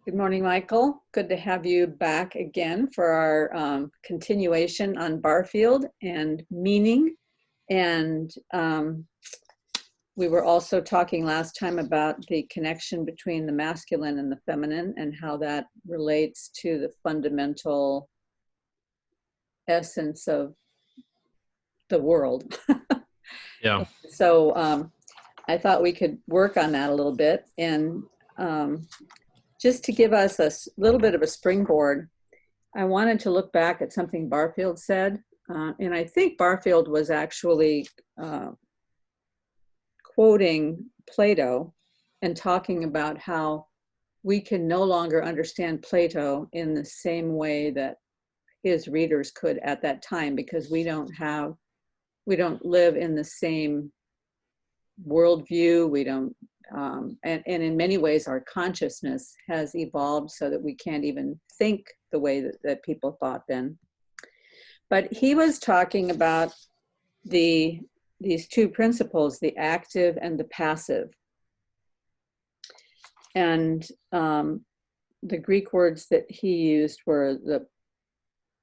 Good morning, Michael. Good to have you back again for our continuation on Barfield and meaning. And we were also talking last time about the connection between the masculine and the feminine and how that relates to the fundamental essence of the world. Yeah. So I thought we could work on that a little bit. And just to give us a little bit of a springboard, I wanted to look back at something Barfield said. And I think Barfield was actually quoting Plato and talking about how we can no longer understand Plato in the same way that his readers could at that time, because we don't live in the same worldview. We don't, and in many ways our consciousness has evolved so that we can't even think the way that people thought then. But he was talking about these two principles, the active and the passive. And the Greek words that he used were the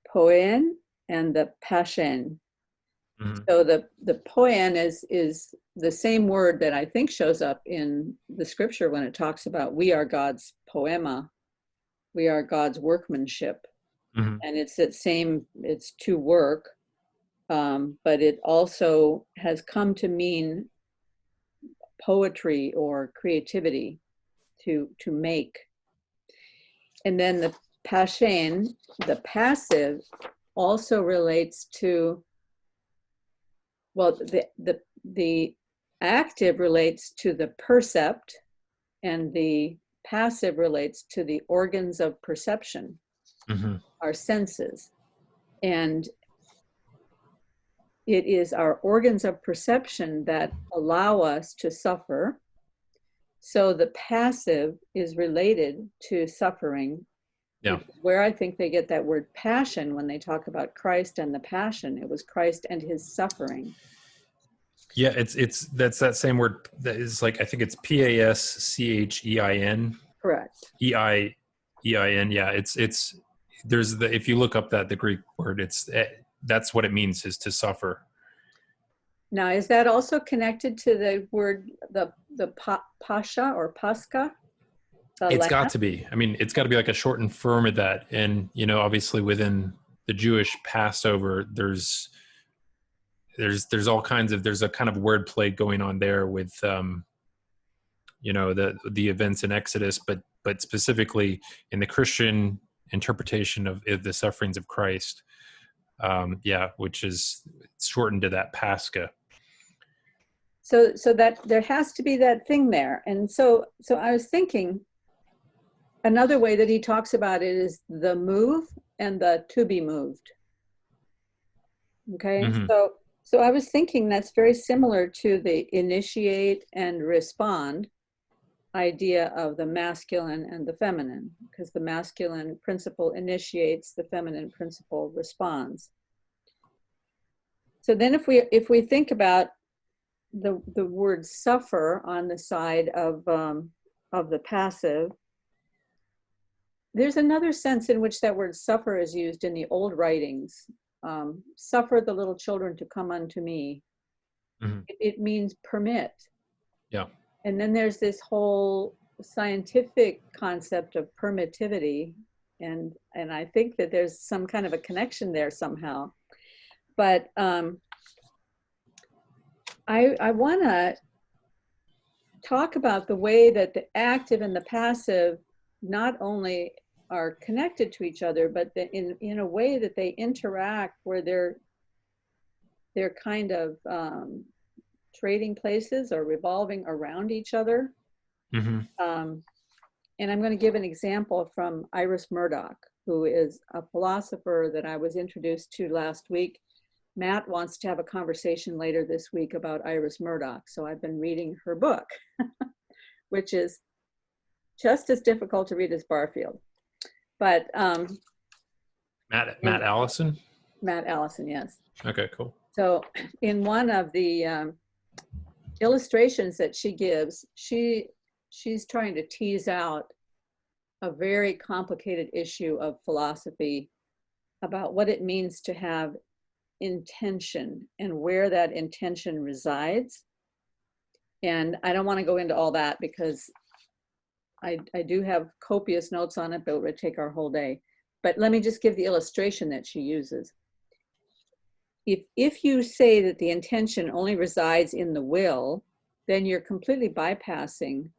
poein and the paschein. Mm-hmm. So the poein is the same word that I think shows up in the scripture when it talks about we are God's poema, we are God's workmanship. Mm-hmm. And it's to work, but it also has come to mean poetry or creativity, to make. And then the paschein, the passive, also relates to, well, the active relates to the percept, and the passive relates to the organs of perception, mm-hmm. our senses. And it is our organs of perception that allow us to suffer. So the passive is related to suffering. Yeah. Where I think they get that word passion when they talk about Christ and the passion, it was Christ and his suffering. Yeah, that's that same word that is like, I think it's paschein. Correct. Ein. Yeah, it's there's if you look up the Greek word, that's what it means, is to suffer. Now, is that also connected to the word the pascha or pascha? It's got to be. I mean, it's got to be like a shortened form of that. And obviously within the Jewish Passover, there's all kinds of, there's a kind of wordplay going on there with the events in Exodus, but specifically in the Christian interpretation of the sufferings of Christ, which is shortened to that Pascha. So that there has to be that thing there. And so I was thinking, another way that he talks about it is the move and the to be moved. Okay, mm-hmm. So I was thinking that's very similar to the initiate and respond idea of the masculine and the feminine, because the masculine principle initiates, the feminine principle responds. So then if we think about the word suffer on the side of the passive, there's another sense in which that word suffer is used in the old writings. Suffer the little children to come unto me. Mm-hmm. It means permit. Yeah. And then there's this whole scientific concept of permittivity. And I think that there's some kind of a connection there somehow. But I want to talk about the way that the active and the passive not only are connected to each other, but in a way that they interact, where they're kind of trading places or revolving around each other. Mm-hmm. And I'm going to give an example from Iris Murdoch, who is a philosopher that I was introduced to last week. Matt wants to have a conversation later this week about Iris Murdoch, so I've been reading her book, which is just as difficult to read as Barfield. But Matt Allison? Matt Allison, yes. Okay, cool. So in one of the illustrations that she gives, she's trying to tease out a very complicated issue of philosophy about what it means to have intention and where that intention resides. And I don't want to go into all that because I do have copious notes on it, but it would take our whole day. But let me just give the illustration that she uses. If you say that the intention only resides in the will, then you're completely bypassing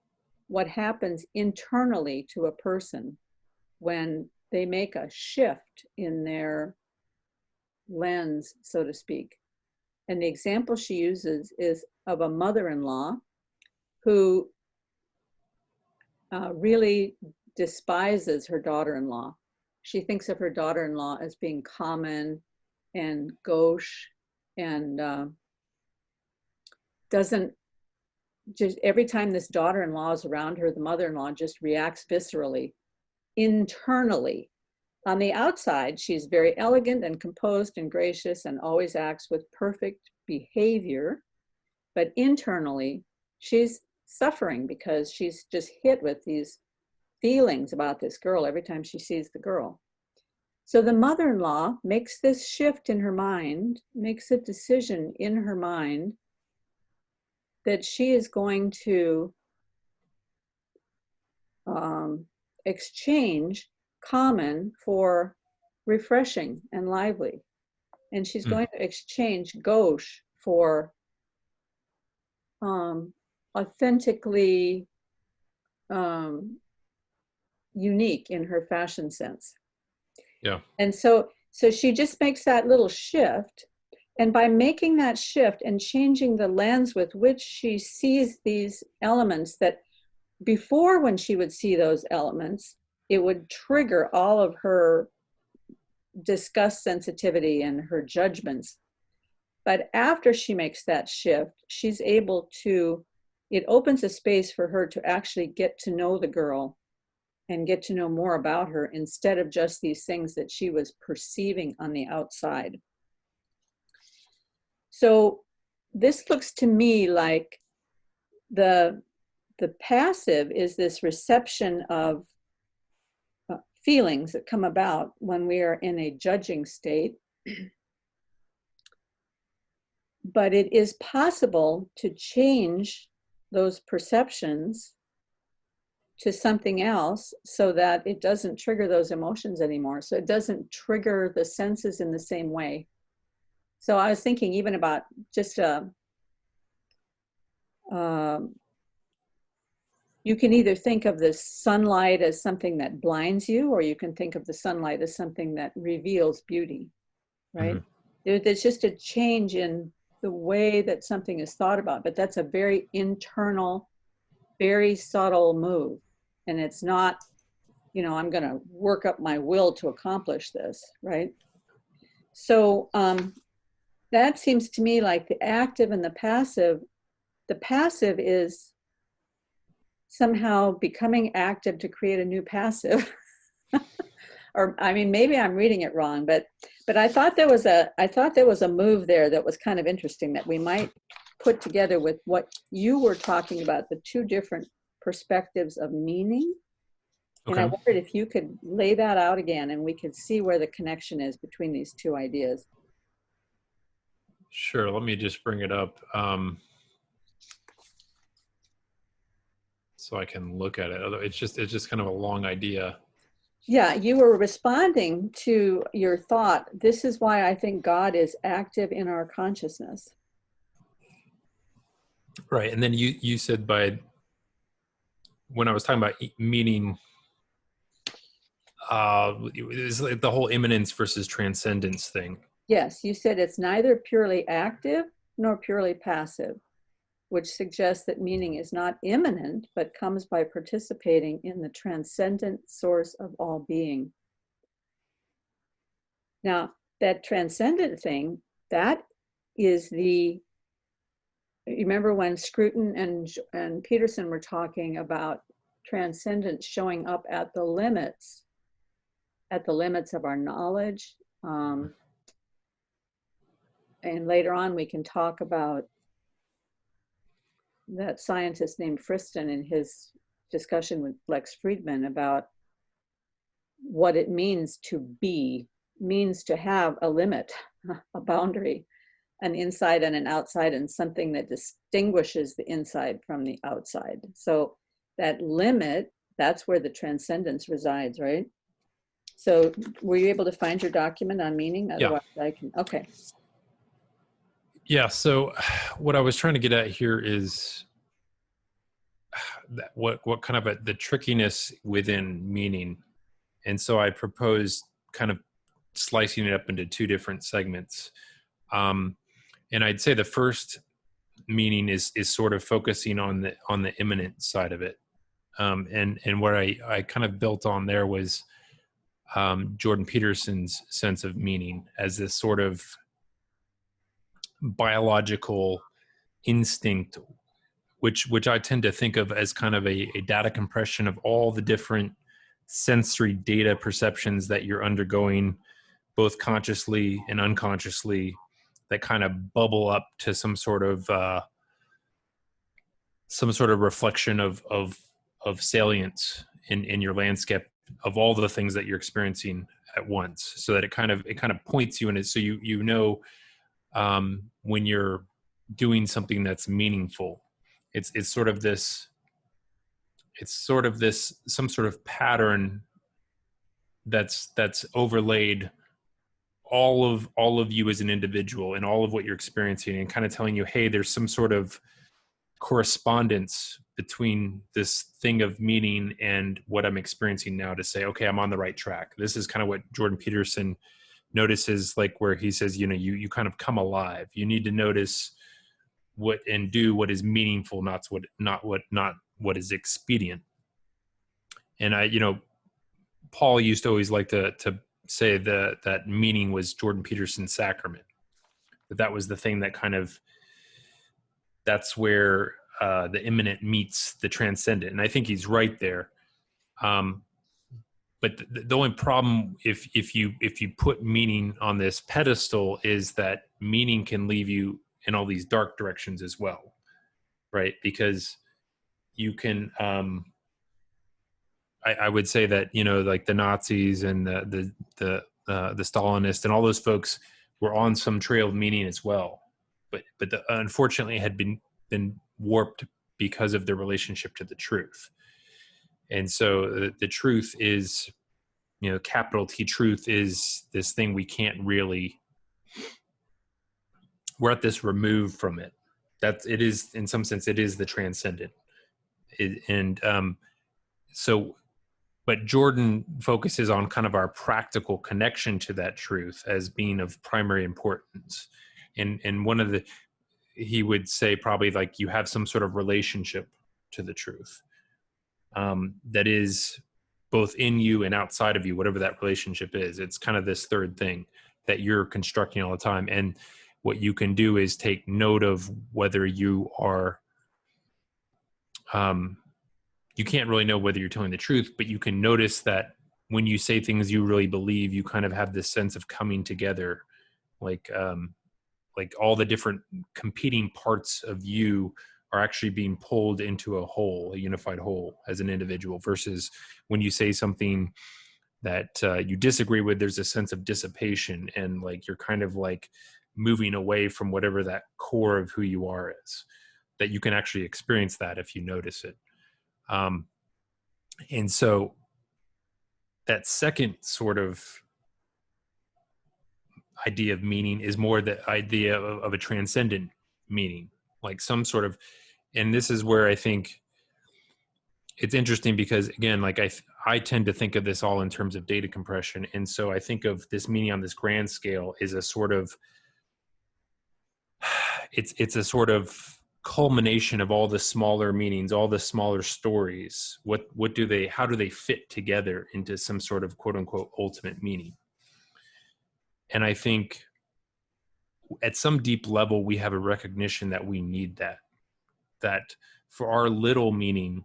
what happens internally to a person when they make a shift in their lens, so to speak. And the example she uses is of a mother-in-law who really despises her daughter-in-law. She thinks of her daughter-in-law as being common and gauche, and doesn't just, every time this daughter-in-law is around her, the mother-in-law just reacts viscerally, internally. On the outside, she's very elegant and composed and gracious and always acts with perfect behavior. But internally, she's suffering because she's just hit with these feelings about this girl every time she sees the girl. So the mother-in-law makes this shift in her mind, makes a decision in her mind that she is going to exchange common for refreshing and lively. And she's going to exchange gauche for authentically unique in her fashion sense. Yeah. And so she just makes that little shift. And by making that shift and changing the lens with which she sees these elements, that before, when she would see those elements, it would trigger all of her disgust sensitivity and her judgments. But after she makes that shift, she's able to, it opens a space for her to actually get to know the girl and get to know more about her, instead of just these things that she was perceiving on the outside. So this looks to me like the passive is this reception of feelings that come about when we are in a judging state. But it is possible to change those perceptions to something else so that it doesn't trigger those emotions anymore. So it doesn't trigger the senses in the same way. So I was thinking even about just you can either think of the sunlight as something that blinds you, or you can think of the sunlight as something that reveals beauty, right? There's just a change in the way that something is thought about, but that's a very internal, very subtle move. And it's not, I'm going to work up my will to accomplish this, right? So that seems to me like the active and the passive. The passive is somehow becoming active to create a new passive. Or, I mean, maybe I'm reading it wrong, but I thought there was a move there that was kind of interesting that we might put together with what you were talking about, the two different perspectives of meaning. Okay. And I wondered if you could lay that out again and we could see where the connection is between these two ideas. Sure. Let me just bring it up so I can look at it. Although it's just kind of a long idea. Yeah, you were responding to your thought. This is why I think God is active in our consciousness. Right. And then you said when I was talking about meaning, it's like the whole immanence versus transcendence thing. Yes, you said it's neither purely active nor purely passive, which suggests that meaning is not immanent, but comes by participating in the transcendent source of all being. Now, that transcendent thing, that is you remember when Scruton and Peterson were talking about transcendence showing up at the limits of our knowledge. And later on, we can talk about that scientist named Friston in his discussion with Lex Friedman about what it means to be, means to have a limit, a boundary, an inside and an outside, and something that distinguishes the inside from the outside. So that limit, that's where the transcendence resides, right? So were you able to find your document on meaning? Otherwise I can, okay. Yeah, so what I was trying to get at here is that what kind of the trickiness within meaning. And so I proposed kind of slicing it up into two different segments. And I'd say the first meaning is sort of focusing on the immanent side of it. And what I kind of built on there was Jordan Peterson's sense of meaning as this sort of biological instinct, which I tend to think of as kind of a data compression of all the different sensory data perceptions that you're undergoing, both consciously and unconsciously, that kind of bubble up to some sort of reflection of salience in your landscape of all the things that you're experiencing at once, so that it kind of points you in it, so you know when you're doing something that's meaningful. It's sort of this some sort of pattern that's overlaid all of you as an individual and all of what you're experiencing, and kind of telling you, hey, there's some sort of correspondence between this thing of meaning and what I'm experiencing now, to say, okay, I'm on the right track. This is kind of what Jordan Peterson notices, like where he says, you kind of come alive. You need to notice what and do what is meaningful, not what is expedient. And Paul used to always like to say that meaning was Jordan Peterson's sacrament. That was the thing that that's where the immanent meets the transcendent. And I think he's right there. But the only problem, if you put meaning on this pedestal, is that meaning can leave you in all these dark directions as well, right? Because you can, I would say that, like the Nazis and the Stalinists and all those folks were on some trail of meaning as well, but unfortunately had been warped because of their relationship to the truth. And so the truth is, capital T truth is this thing we can't really, we're at this remove from it. It is, in some sense, it is the transcendent. But Jordan focuses on kind of our practical connection to that truth as being of primary importance. And he would say probably like you have some sort of relationship to the truth that is both in you and outside of you, whatever that relationship is. It's kind of this third thing that you're constructing all the time. And what you can do is take note of whether you are, you can't really know whether you're telling the truth, but you can notice that when you say things you really believe, you kind of have this sense of coming together, like all the different competing parts of you are actually being pulled into a whole, a unified whole as an individual, versus when you say something that you disagree with, there's a sense of dissipation, and like you're kind of like moving away from whatever that core of who you are is, that you can actually experience that if you notice it. And so that second sort of idea of meaning is more the idea of a transcendent meaning, like some sort of, and this is where I think it's interesting, because again, like I tend to think of this all in terms of data compression. And so I think of this meaning on this grand scale is a sort of, it's a sort of culmination of all the smaller meanings, all the smaller stories. How do they fit together into some sort of quote unquote ultimate meaning? And I think at some deep level, we have a recognition that we need that for our little meaning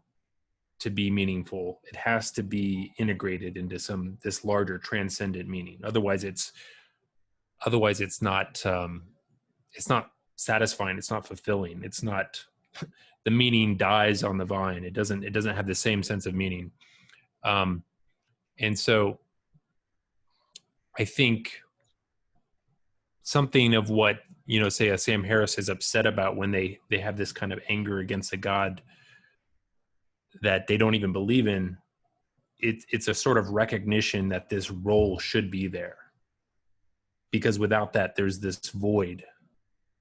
to be meaningful, it has to be integrated into this larger transcendent meaning. Otherwise it's not satisfying. It's not fulfilling. It's not, the meaning dies on the vine. It doesn't have the same sense of meaning. And so I think something of what, say a Sam Harris is upset about when they have this kind of anger against a God that they don't even believe in, it's a sort of recognition that this role should be there. Because without that, there's this void.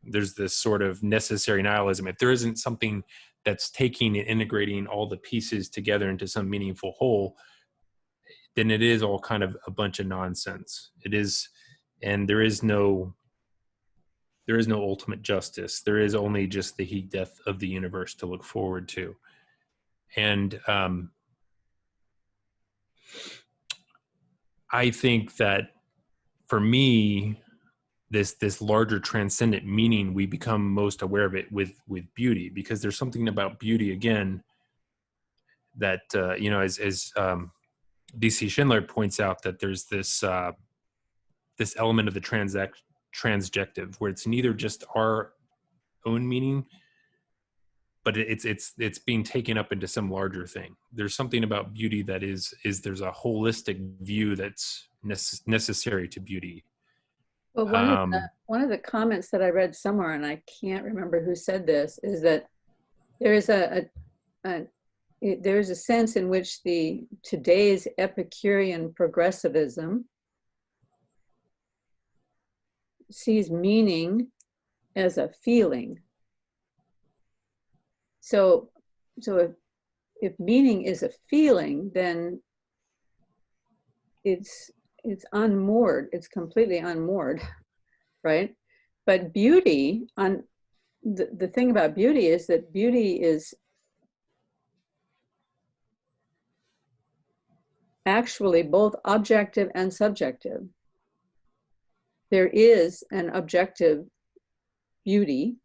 There's this sort of necessary nihilism. If there isn't something that's taking and integrating all the pieces together into some meaningful whole, then it is all kind of a bunch of nonsense. It is, and there is no ultimate justice. There is only just the heat death of the universe to look forward to. And I think that for me, this larger transcendent meaning, we become most aware of it with beauty, because there's something about beauty, again, that as DC Schindler points out, that there's this this element of the transjective, where it's neither just our own meaning, but it's being taken up into some larger thing. There's something about beauty that is there's a holistic view that's necessary to beauty. Well, one of the comments that I read somewhere, and I can't remember who said this, is that there is there's a sense in which today's Epicurean progressivism sees meaning as a feeling. So if meaning is a feeling, then it's unmoored. It's completely unmoored, right? But beauty, the thing about beauty is that beauty is actually both objective and subjective. There is an objective beauty,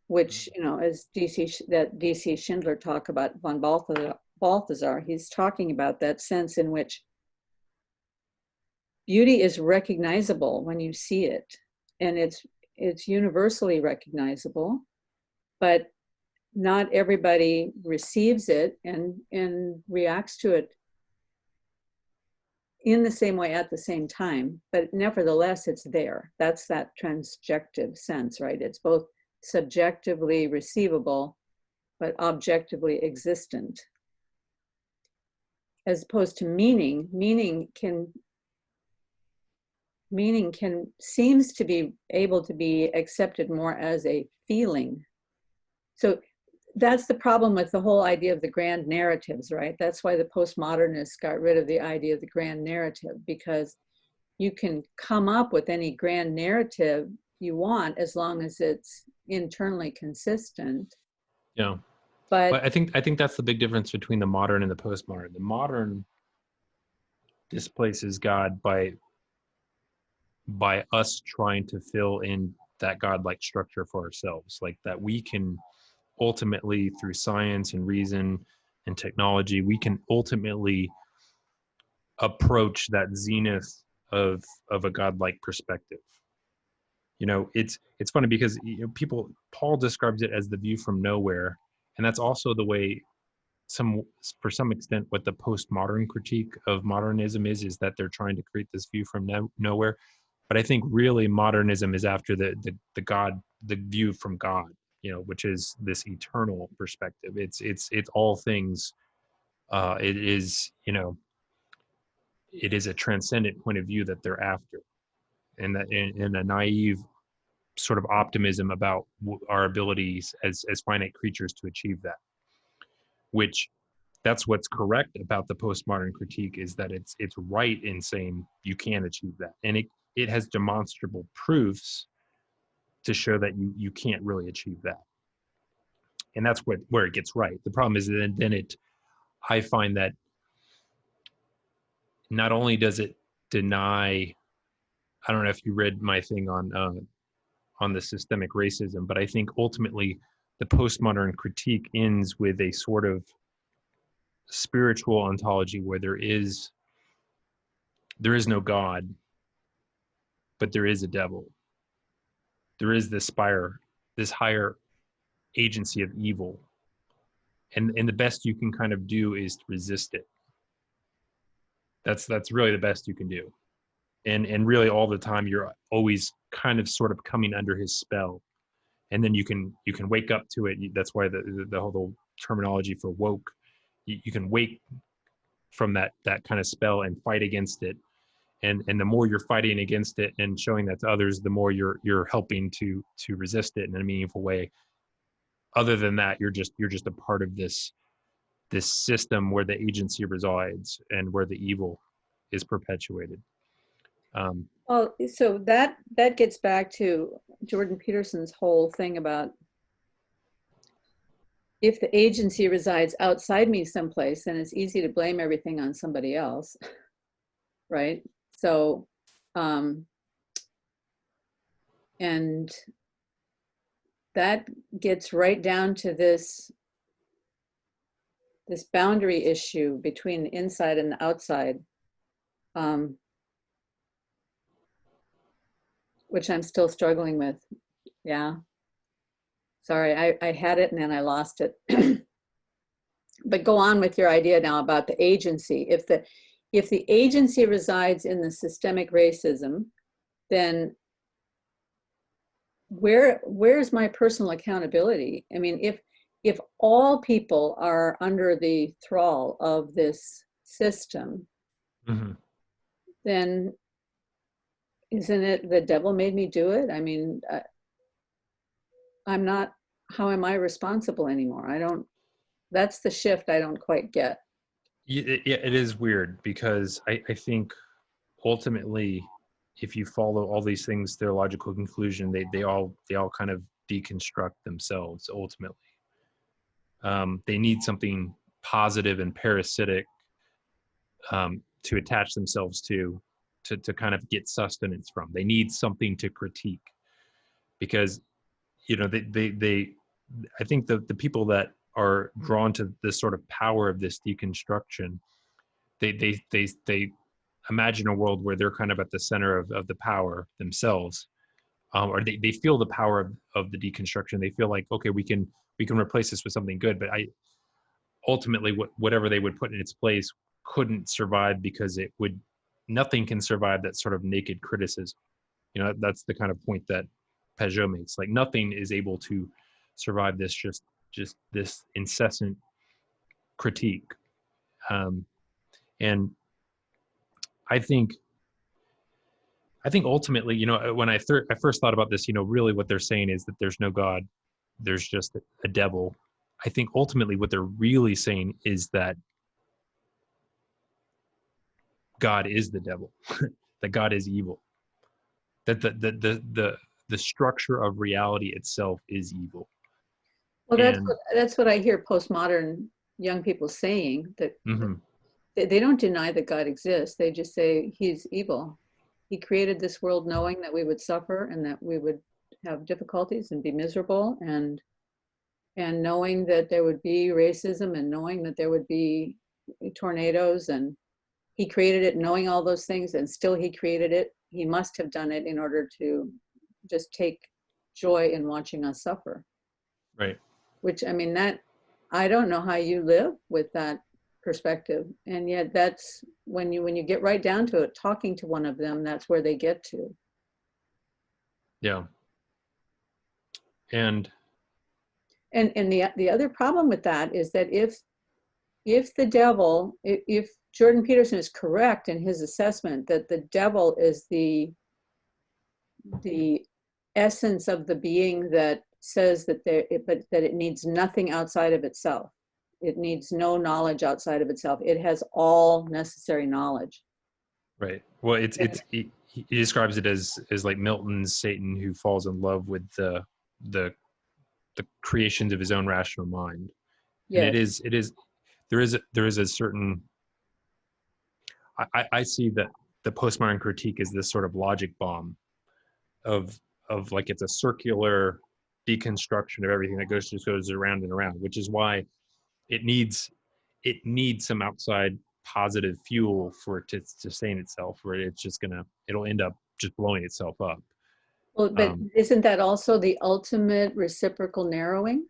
which, as DC Schindler talk about von Balthasar, he's talking about that sense in which beauty is recognizable when you see it, and it's universally recognizable, but not everybody receives it and reacts to it in the same way at the same time, but nevertheless it's there. That's that transjective sense, right? It's both subjectively receivable but objectively existent, as opposed to meaning. Meaning seems to be able to be accepted more as a feeling. So that's the problem with the whole idea of the grand narratives, right? That's why the postmodernists got rid of the idea of the grand narrative, because you can come up with any grand narrative you want as long as it's internally consistent. Yeah. But I think that's the big difference between the modern and the postmodern. The modern displaces God by us trying to fill in that godlike structure for ourselves, like that we can ultimately, through science and reason and technology, we can ultimately approach that zenith of a godlike perspective. It's funny because Paul describes it as the view from nowhere, and that's also the way for some extent what the postmodern critique of modernism is that they're trying to create this view from nowhere. But I think really modernism is after the view from God, which is this eternal perspective. It's all things. It is a transcendent point of view that they're after, and that in a naive sort of optimism about our abilities as finite creatures to achieve that. Which that's what's correct about the postmodern critique, is that it's right in saying you can achieve that, and it has demonstrable proofs to show that you can't really achieve that. And that's where it gets right. The problem is then I find that not only does it deny, I don't know if you read my thing on the systemic racism, but I think ultimately the postmodern critique ends with a sort of spiritual ontology where there is no God, but there is a devil. There is this higher agency of evil, and the best you can kind of do is to resist it. That's really the best you can do. And really all the time you're always kind of sort of coming under his spell. And then you can wake up to it. That's why the whole terminology for woke, you can wake from that kind of spell and fight against it. And the more you're fighting against it and showing that to others, the more you're helping to resist it in a meaningful way. Other than that, you're just a part of this system where the agency resides and where the evil is perpetuated. Well, so that gets back to Jordan Peterson's whole thing about if the agency resides outside me someplace, then it's easy to blame everything on somebody else, right? So, and that gets right down to this boundary issue between the inside and the outside, which I'm still struggling with. Yeah. Sorry, I had it and then I lost it. But go on with your idea now about the agency. If the agency resides in the systemic racism, then where's my personal accountability? I mean, if all people are under the thrall of this system, mm-hmm. then isn't it the devil made me do it? I mean, I'm not, how am I responsible anymore? That's the shift I don't quite get. It is weird because I think ultimately, if you follow all these things, their logical conclusion, they all kind of deconstruct themselves ultimately. They need something positive and parasitic to attach themselves to kind of get sustenance from. They need something to critique because, I think the people that are drawn to this sort of power of this deconstruction, they imagine a world where they're kind of at the center of the power themselves, or they feel the power of the deconstruction. They feel like, okay, we can replace this with something good, but ultimately whatever they would put in its place couldn't survive because nothing can survive that sort of naked criticism. That's the kind of point that Pageau makes. Like nothing is able to survive this just this incessant critique. And I think ultimately, when I first thought about this, really what they're saying is that there's no God, there's just a devil. I think ultimately what they're really saying is that God is the devil, that God is evil, that the structure of reality itself is evil. Well, that's what I hear postmodern young people saying, that mm-hmm. they don't deny that God exists. They just say he's evil. He created this world knowing that we would suffer and that we would have difficulties and be miserable, and knowing that there would be racism and knowing that there would be tornadoes, and he created it knowing all those things, and still he created it. He must have done it in order to just take joy in watching us suffer. Right. Which, I mean, that, I don't know how you live with that perspective. And yet that's when you get right down to it, talking to one of them, that's where they get to. Yeah. And the other problem with that is that if Jordan Peterson is correct in his assessment that the devil is the essence of the being that says that it needs nothing outside of itself. It needs no knowledge outside of itself. It has all necessary knowledge. Right. Well, he describes it as like Milton's Satan who falls in love with the creations of his own rational mind. Yes. And it is there is a certain, I see that the postmodern critique is this sort of logic bomb of like it's a circular deconstruction of everything that goes around and around, which is why it needs some outside positive fuel for it to sustain itself, where it'll end up just blowing itself up. Well, but isn't that also the ultimate reciprocal narrowing?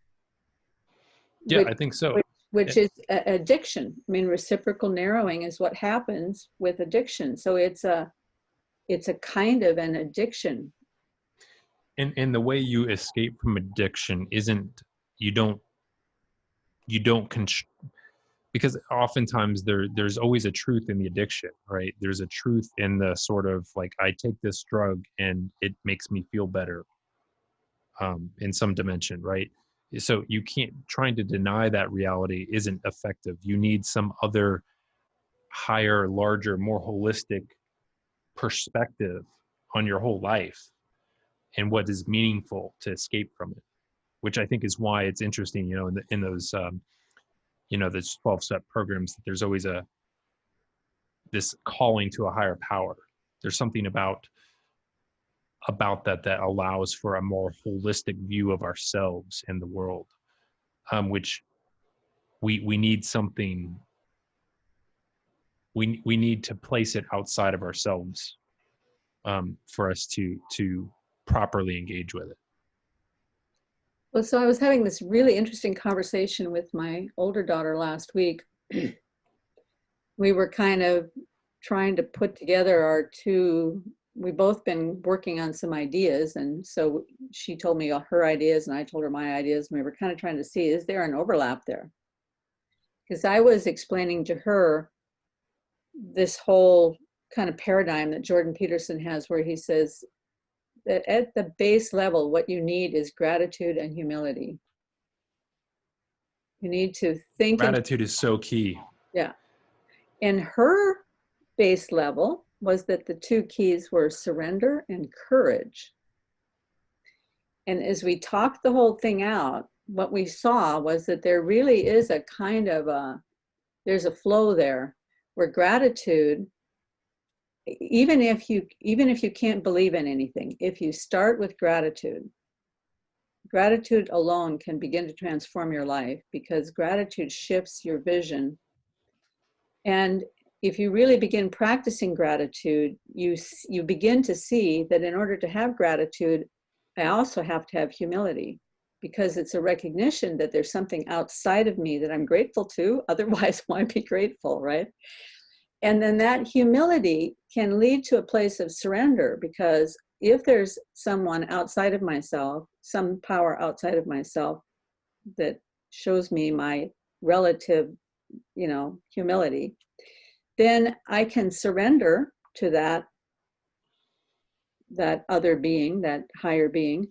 Yeah, I think so. which is addiction. I mean, reciprocal narrowing is what happens with addiction. So it's a kind of an addiction. And the way you escape from addiction isn't, you don't because oftentimes there's always a truth in the addiction, right? There's a truth in the sort of like, I take this drug and it makes me feel better, in some dimension, right? So you can't, trying to deny that reality isn't effective. You need some other higher, larger, more holistic perspective on your whole life and what is meaningful to escape from it, which I think is why it's interesting, in those, those 12-step programs, that there's always this calling to a higher power. There's something about that allows for a more holistic view of ourselves and the world, which we need something. We need to place it outside of ourselves, for us to properly engage with it. Well, so I was having this really interesting conversation with my older daughter last week. We were kind of trying to put together we've both been working on some ideas. And so she told me her ideas and I told her my ideas. And we were kind of trying to see, is there an overlap there? Because I was explaining to her this whole kind of paradigm that Jordan Peterson has, where he says that at the base level, what you need is gratitude and humility. You need to think. Gratitude is so key. Yeah. And her base level was that the two keys were surrender and courage. And as we talked the whole thing out, what we saw was that there really is a kind of there's a flow there where gratitude, even if you can't believe in anything, if you start with gratitude alone can begin to transform your life, because gratitude shifts your vision. And if you really begin practicing gratitude, you begin to see that in order to have gratitude, I also have to have humility, because it's a recognition that there's something outside of me that I'm grateful to. Otherwise, why be grateful, right? And then that humility can lead to a place of surrender, because if there's someone outside of myself, some power outside of myself that shows me my relative, humility, then I can surrender to that other being, that higher being.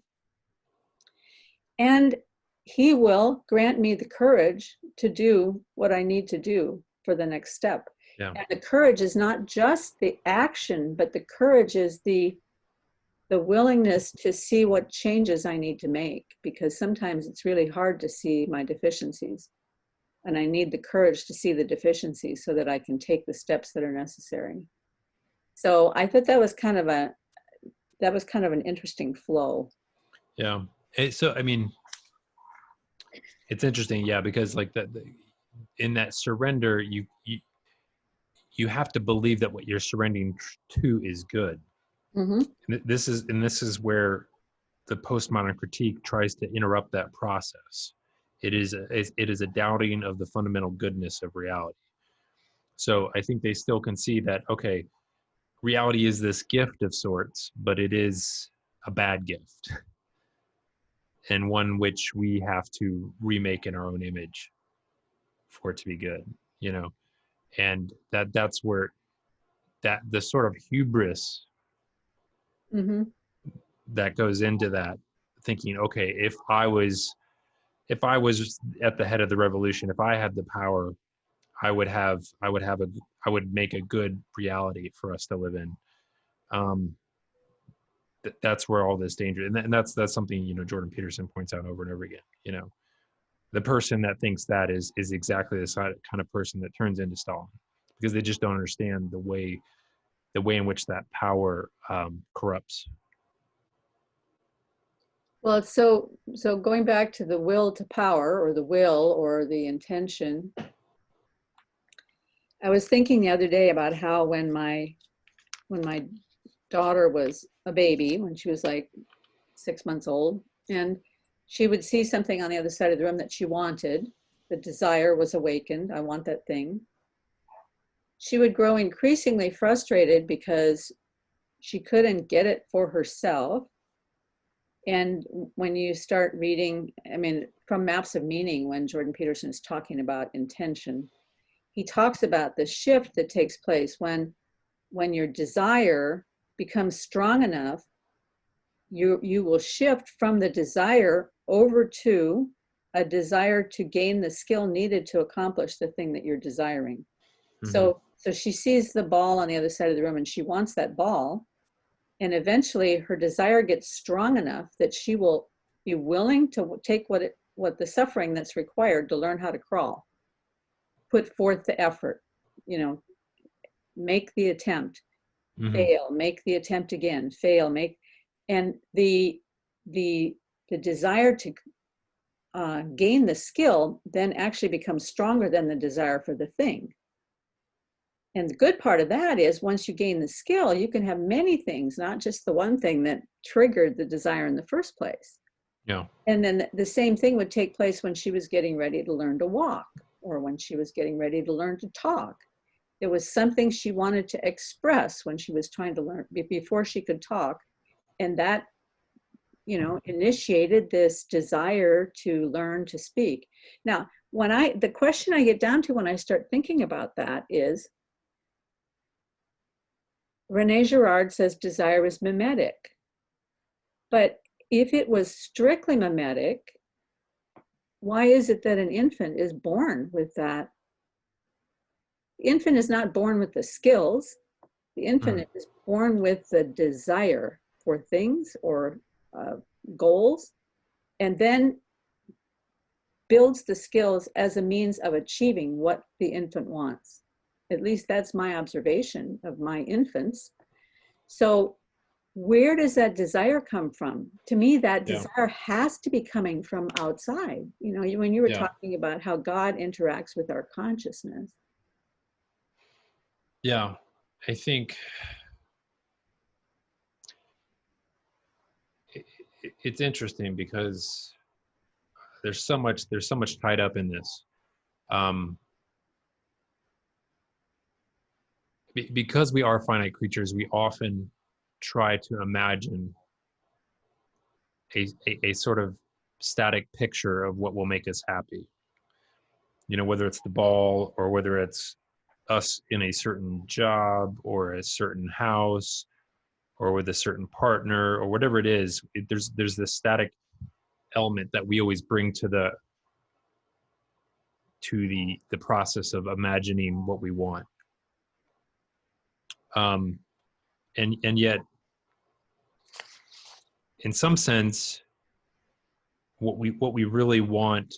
And he will grant me the courage to do what I need to do for the next step. Yeah. And the courage is not just the action, but the courage is the willingness to see what changes I need to make, because sometimes it's really hard to see my deficiencies. And I need the courage to see the deficiencies so that I can take the steps that are necessary. So I thought that was kind of an interesting flow. Yeah. So, I mean, it's interesting. Yeah. Because like in that surrender, you have to believe that what you're surrendering to is good. Mm-hmm. This is where the postmodern critique tries to interrupt that process. It is a doubting of the fundamental goodness of reality. So I think they still can see that, okay, reality is this gift of sorts, but it is a bad gift, and one which we have to remake in our own image for it to be good, and that's where that the sort of hubris Mm-hmm. that goes into that, thinking, okay, if I was at the head of the revolution, if I had the power, I would make a good reality for us to live in. That's where all this danger, and that's something Jordan Peterson points out over and over again. The person that thinks that is exactly the kind of person that turns into Stalin, because they just don't understand the way in which that power corrupts. Well, so going back to the will to power, or the will, or the intention, I was thinking the other day about how when my daughter was a baby, when she was like 6 months old, and she would see something on the other side of the room that she wanted, the desire was awakened. I want that thing. She would grow increasingly frustrated because she couldn't get it for herself. And when you start reading, I mean, from Maps of Meaning, when Jordan Peterson is talking about intention, he talks about the shift that takes place when your desire becomes strong enough, you will shift from the desire over to a desire to gain the skill needed to accomplish the thing that you're desiring. Mm-hmm. So she sees the ball on the other side of the room and she wants that ball. And eventually her desire gets strong enough that she will be willing to take what the suffering that's required to learn how to crawl, put forth the effort, make the attempt, mm-hmm. fail, make the attempt again, fail, and the desire to gain the skill then actually becomes stronger than the desire for the thing. And the good part of that is once you gain the skill, you can have many things, not just the one thing that triggered the desire in the first place. Yeah. And then the same thing would take place when she was getting ready to learn to walk, or when she was getting ready to learn to talk. There was something she wanted to express when she was trying to learn before she could talk. And that, initiated this desire to learn to speak. Now, the question I get down to when I start thinking about that is, René Girard says desire is mimetic. But if it was strictly mimetic, why is it that an infant is born with that? The infant is not born with the skills. The infant is born with the desire for things or goals, and then builds the skills as a means of achieving what the infant wants. At least that's my observation of my infants. So where does that desire come from? To me, that desire has to be coming from outside. When you were talking about how God interacts with our consciousness. Yeah, I think it's interesting because there's so much tied up in this. Because we are finite creatures, we often try to imagine a sort of static picture of what will make us happy. Whether it's the ball or whether it's us in a certain job or a certain house or with a certain partner or whatever it is, there's this static element that we always bring to the process of imagining what we want. And yet, in some sense, what we really want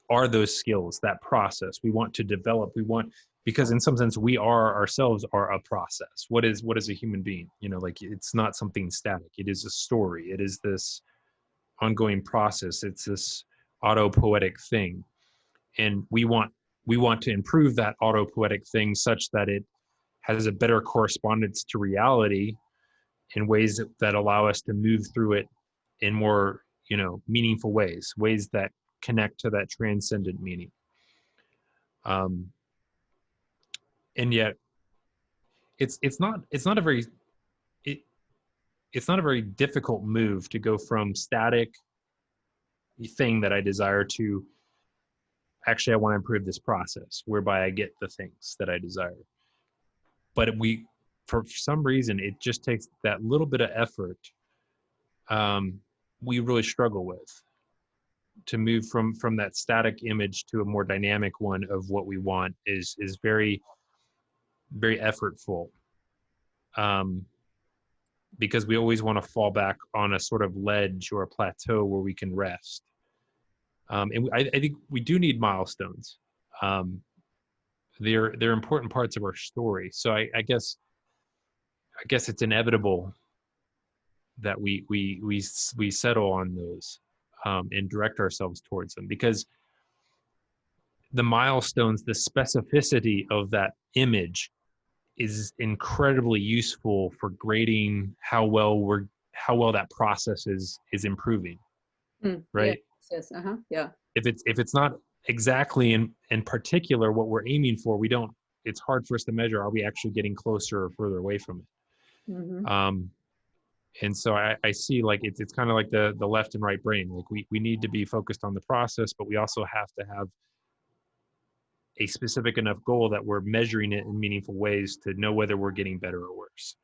are those skills, that process we want to develop. Because in some sense we ourselves are a process. What is a human being? It's not something static. It is a story. It is this ongoing process. It's this autopoietic thing, and we want to improve that autopoietic thing such that it has a better correspondence to reality in ways that allow us to move through it in more meaningful ways that connect to that transcendent meaning. And yet it's not a very difficult move to go from static thing that I desire to actually I want to improve this process whereby I get the things that I desire. But for some reason, it just takes that little bit of effort we really struggle with to move from that static image to a more dynamic one of what we want is very, very effortful. Because we always want to fall back on a sort of ledge or a plateau where we can rest. And I think we do need milestones. They're important parts of our story. So I guess it's inevitable that we settle on those and direct ourselves towards them, because the milestones, the specificity of that image is incredibly useful for grading how well that process is improving. Right? Yes. Yeah. if it's not exactly in particular what we're aiming for, it's hard for us to measure, are we actually getting closer or further away from it? Mm-hmm. And so I see like it's kind of like the left and right brain. Like we need to be focused on the process, but we also have to have a specific enough goal that we're measuring it in meaningful ways to know whether we're getting better or worse.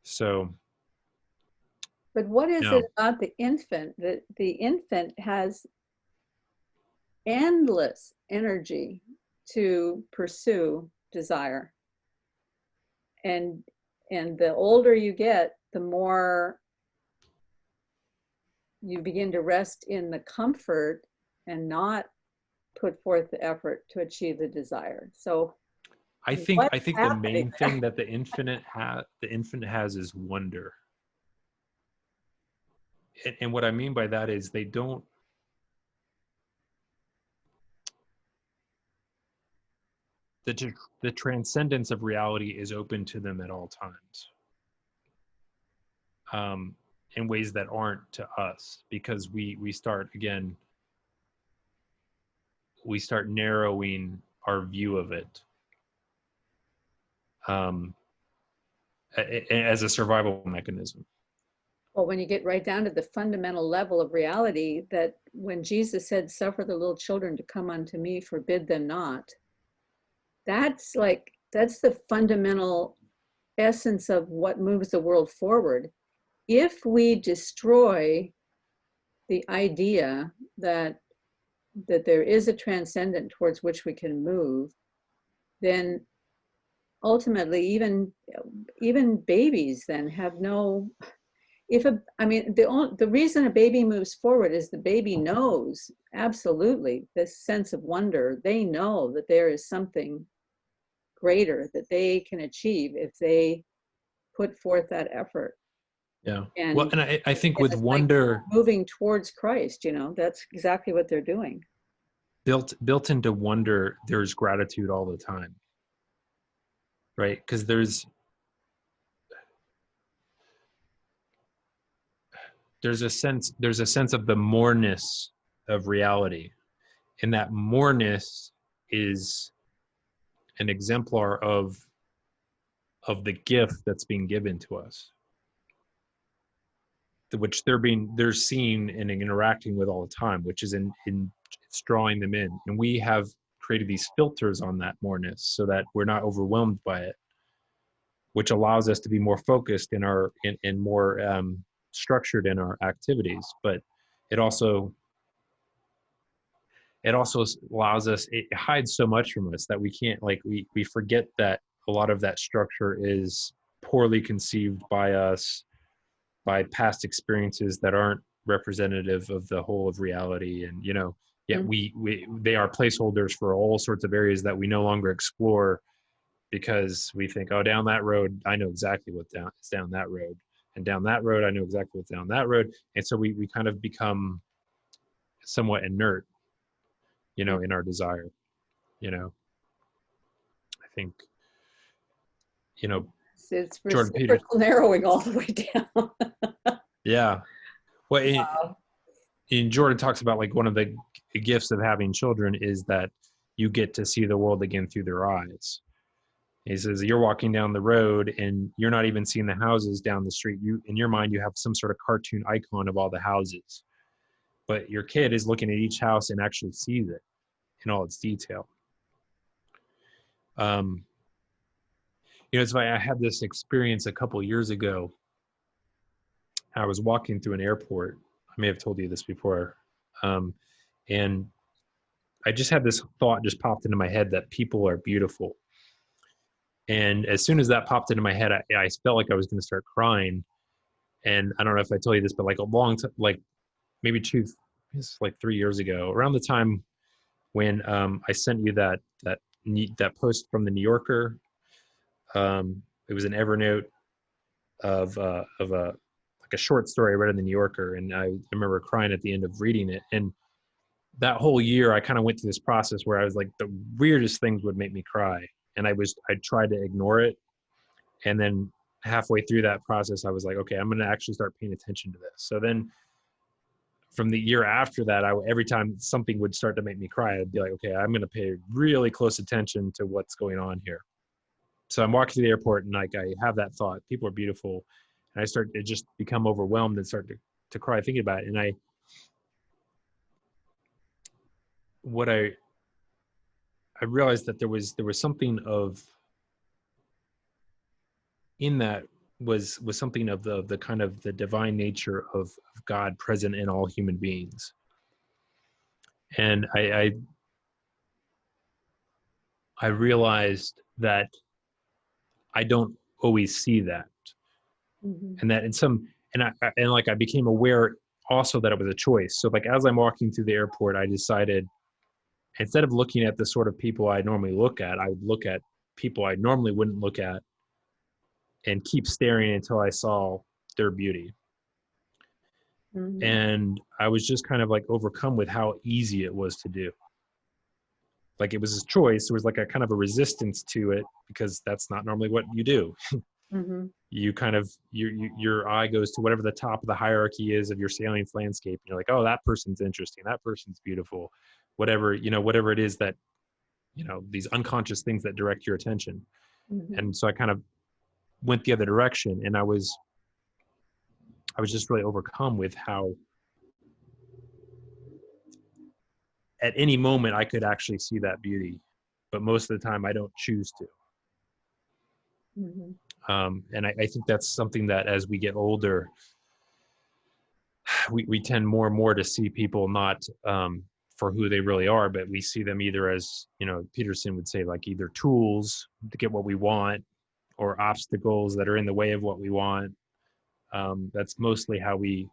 So, But what is no, it about the infant that the infant has endless energy to pursue desire? And the older you get, the more you begin to rest in the comfort and not put forth the effort to achieve the desire. So I what's think the happening main there? thing that the infant has is wonder. And what I mean by that is the transcendence of reality is open to them at all times, in ways that aren't to us, because we start narrowing our view of it, as a survival mechanism. Well, when you get right down to the fundamental level of reality, that when Jesus said, "Suffer the little children to come unto me, forbid them not," that's the fundamental essence of what moves the world forward. If we destroy the idea that there is a transcendent towards which we can move, then ultimately even babies then have no, the reason a baby moves forward is the baby knows absolutely this sense of wonder. They know that there is something greater that they can achieve if they put forth that effort. Yeah. Well, And and I think with it's like wonder moving towards Christ, that's exactly what they're doing. built into wonder, there's gratitude all the time, right? Because there's a sense of the moreness of reality, and that moreness is an exemplar of the gift that's being given to us, which they're seeing and interacting with all the time, which is in it's drawing them in. And we have created these filters on that moreness so that we're not overwhelmed by it, which allows us to be more focused in more structured in our activities. But it also allows us, it hides so much from us that we can't, like, we forget that a lot of that structure is poorly conceived by us, by past experiences that aren't representative of the whole of reality. And yet they are placeholders for all sorts of areas that we no longer explore, because we think, oh, down that road I know exactly what's down that road, and down that road I know exactly what's down that road. And so we kind of become somewhat inert, in our desire. I think, It's Jordan Peterson. reciprocal narrowing all the way down. Yeah. Well, Wow. and Jordan talks about, like, one of the gifts of having children is that you get to see the world again through their eyes. He says you're walking down the road and you're not even seeing the houses down the street. You, in your mind, you have some sort of cartoon icon of all the houses, but your kid is looking at each house and actually sees it in all its detail. It's funny, I had this experience a couple years ago. I was walking through an airport. I may have told you this before. And I just had this thought just popped into my head that people are beautiful. And as soon as that popped into my head, I felt like I was going to start crying. And I don't know if I told you this, but like a long time, like maybe it's like 3 years ago, around the time when I sent you that post from the New Yorker. It was an Evernote of like a short story I read in the New Yorker, and I remember crying at the end of reading it. And that whole year, I kind of went through this process where I was like, the weirdest things would make me cry, and I tried to ignore it. And then halfway through that process, I was like, okay, I'm going to actually start paying attention to this. So then from the year after that, every time something would start to make me cry, I'd be like, okay, I'm going to pay really close attention to what's going on here. So I'm walking to the airport and like I have that thought, people are beautiful, and I start to just become overwhelmed and start to cry thinking about it. And I realized that there was something of in that was something of the kind of the divine nature of God present in all human beings. And I realized that I don't always see that. Mm-hmm. And that I became aware also that it was a choice. So like as I'm walking through the airport, I decided instead of looking at the sort of people I normally look at, I would look at people I normally wouldn't look at and keep staring until I saw their beauty. Mm-hmm. And I was just kind of like overcome with how easy it was to do. Like it was a choice. There was like a kind of a resistance to it because that's not normally what you do. Mm-hmm. You kind of, your eye goes to whatever the top of the hierarchy is of your salient landscape. And you're like, oh, that person's interesting. That person's beautiful. Whatever it is that, these unconscious things that direct your attention. Mm-hmm. And so I kind of went the other direction, and I was just really overcome with how at any moment I could actually see that beauty, but most of the time I don't choose to. Mm-hmm. And I think that's something that as we get older, we tend more and more to see people not for who they really are, but we see them either as, Peterson would say, like either tools to get what we want or obstacles that are in the way of what we want. That's mostly how we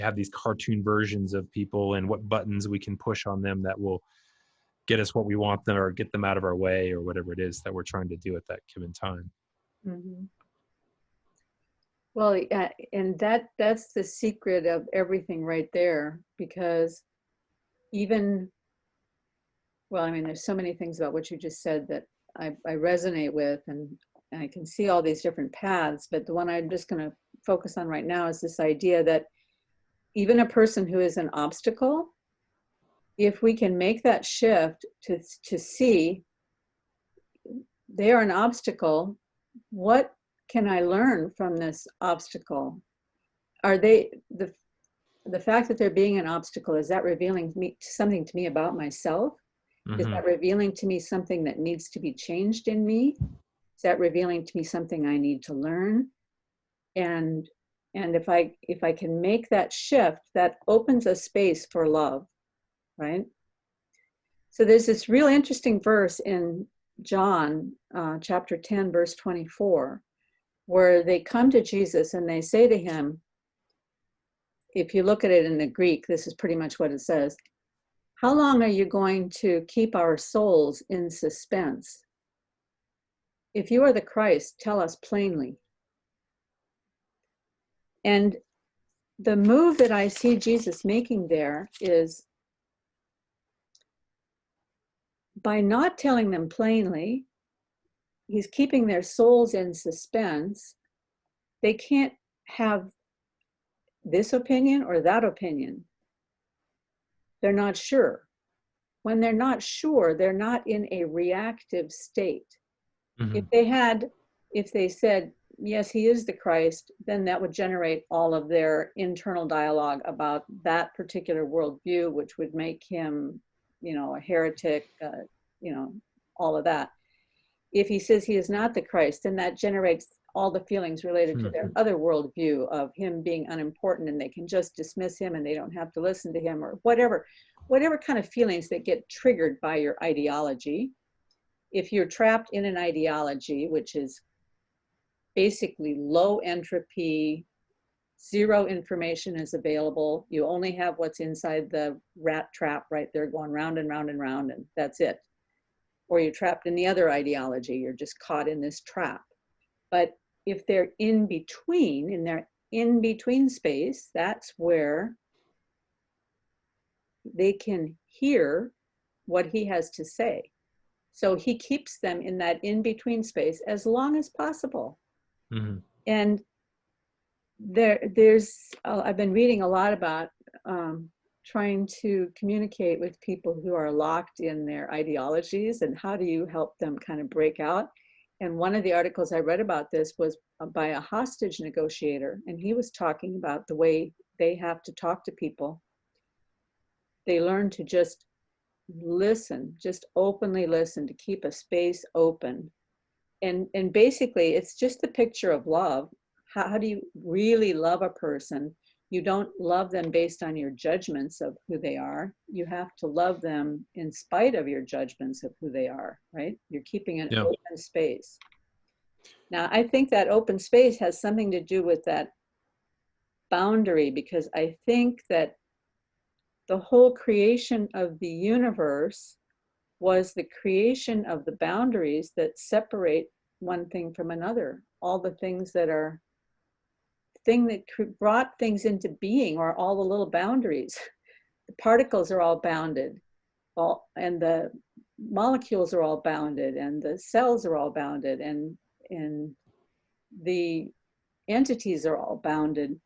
have these cartoon versions of people and what buttons we can push on them that will get us what we want them or get them out of our way or whatever it is that we're trying to do at that given time. Mm-hmm. Well, and that's the secret of everything right there, because even, well, I mean, there's so many things about what you just said that I resonate with, and I can see all these different paths, but the one I'm just going to focus on right now is this idea that even a person who is an obstacle, if we can make that shift to see they are an obstacle, what can I learn from this obstacle? Are they the fact that they're being an obstacle, is that revealing something to me about myself? Mm-hmm. Is that revealing to me something that needs to be changed in me? Is that revealing to me something I need to learn? And if I can make that shift, that opens a space for love, right? So there's this real interesting verse in John chapter 10, verse 24, where they come to Jesus and they say to him, if you look at it in the Greek, this is pretty much what it says. How long are you going to keep our souls in suspense? If you are the Christ, tell us plainly. And the move that I see Jesus making there is by not telling them plainly, he's keeping their souls in suspense. They can't have this opinion or that opinion. They're not sure. When they're not sure, they're not in a reactive state. Mm-hmm. If they said, yes, he is the Christ, then that would generate all of their internal dialogue about that particular worldview, which would make him, a heretic, all of that. If he says he is not the Christ, then that generates all the feelings related to their other worldview of him being unimportant, and they can just dismiss him and they don't have to listen to him, or whatever kind of feelings that get triggered by your ideology. If you're trapped in an ideology, which is basically low entropy, zero information is available, you only have what's inside the rat trap right there going round and round and round, and that's it. Or you're trapped in the other ideology, you're just caught in this trap. But if they're in their in-between space, that's where they can hear what he has to say. So he keeps them in that in-between space as long as possible. Mm-hmm. And there's I've been reading a lot about trying to communicate with people who are locked in their ideologies, and how do you help them kind of break out. And one of the articles I read about this was by a hostage negotiator, and he was talking about the way they have to talk to people. They learn to just listen, just openly listen, to keep a space open. And basically, it's just the picture of love. How do you really love a person? You don't love them based on your judgments of who they are. You have to love them in spite of your judgments of who they are, right? You're keeping an open space. Now, I think that open space has something to do with that boundary, because I think that the whole creation of the universe was the creation of the boundaries that separate one thing from another. All the things that are thing that brought things into being are all the little boundaries. The particles are all bounded, and the molecules are all bounded, and the cells are all bounded, and the entities are all bounded.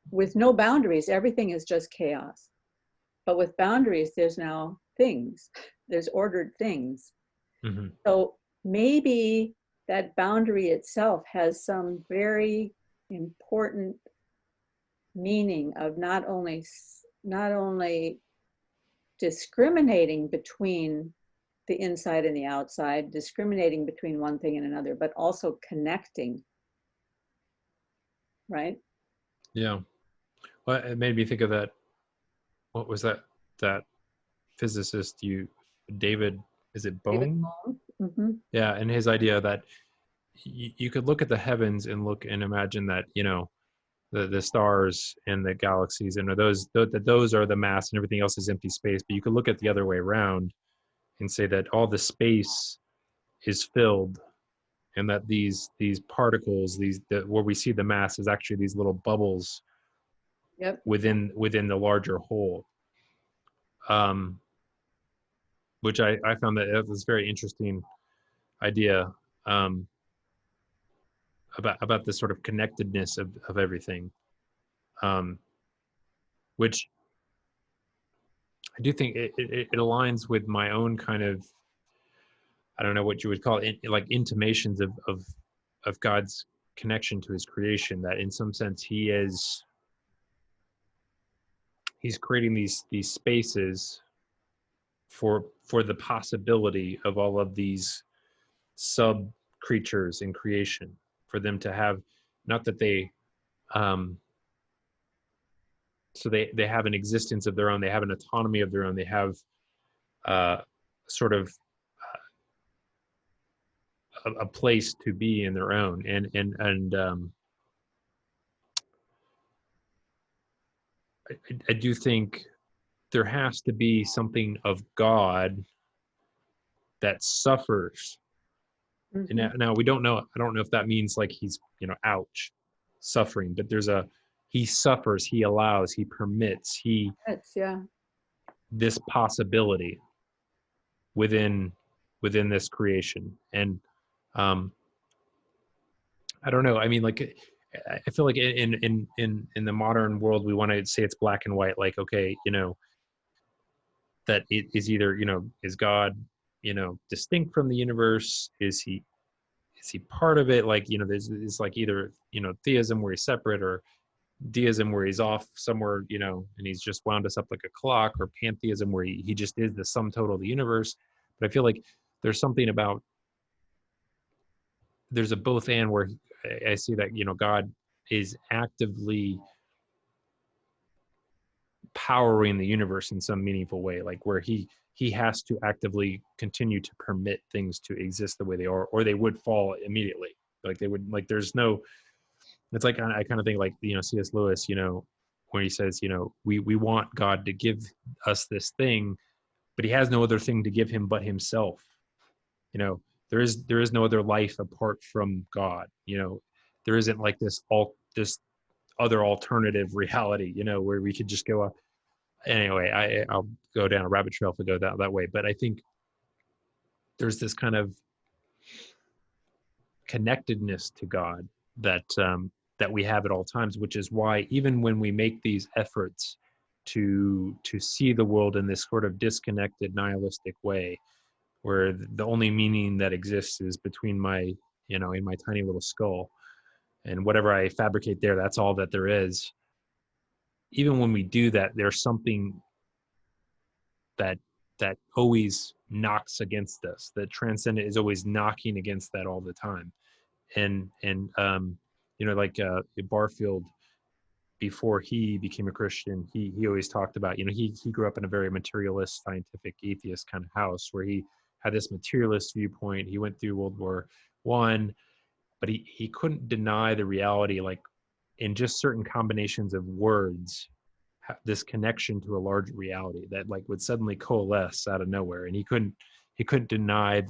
With no boundaries, everything is just chaos. But with boundaries, there's now things. There's ordered things. Mm-hmm. So maybe that boundary itself has some very important meaning of not only discriminating between the inside and the outside, discriminating between one thing and another, but also connecting. Right? Yeah. Well, it made me think of that. What was that physicist David, is it Bohm? Mm-hmm. Yeah, and his idea that you could look at the heavens and imagine that, the stars and the galaxies, and those are the mass and everything else is empty space. But you could look at the other way around and say that all the space is filled, and that these particles, where we see the mass, is actually these little bubbles. Yep. within the larger whole. Which I found that was a very interesting idea, about the sort of connectedness of everything, which I do think it aligns with my own kind of, I don't know what you would call it, like intimations of God's connection to his creation, that in some sense he's creating these spaces for the possibility of all of these sub creatures in creation, for them to have, not that they so they have an existence of their own, they have an autonomy of their own, they have sort of a place to be in their own, and I do think there has to be something of God that suffers. Mm-hmm. And now we don't know. I don't know if that means like he's, ouch, suffering, but he suffers, he allows, he permits, this possibility within this creation. And I don't know. I mean, like, I feel like in the modern world, we want to say it's black and white. Like, okay, that it is either, is God, distinct from the universe? Is he part of it? Like, there's like either, theism where he's separate, or deism where he's off somewhere, and he's just wound us up like a clock, or pantheism where he just is the sum total of the universe. But I feel like there's something about, there's a both and, where I see that, God is actively powering the universe in some meaningful way, like where he has to actively continue to permit things to exist the way they are, or they would fall immediately. Like they would, like, there's no, it's like, I kind of think like, C.S. Lewis, when he says, we want God to give us this thing, but he has no other thing to give him but himself. There is no other life apart from God. There isn't like this other alternative reality, where we could just go up. Anyway, I'll go down a rabbit trail if I go that way. But I think there's this kind of connectedness to God that we have at all times, which is why even when we make these efforts to see the world in this sort of disconnected, nihilistic way, where the only meaning that exists is between my, in my tiny little skull, and whatever I fabricate there, that's all that there is. Even when we do that, there's something that always knocks against us. The transcendent is always knocking against that all the time. And like Barfield, before he became a Christian, he always talked about, he grew up in a very materialist, scientific, atheist kind of house, where he had this materialist viewpoint. He went through World War I, but he couldn't deny the reality, like in just certain combinations of words, this connection to a larger reality that like would suddenly coalesce out of nowhere. And he couldn't deny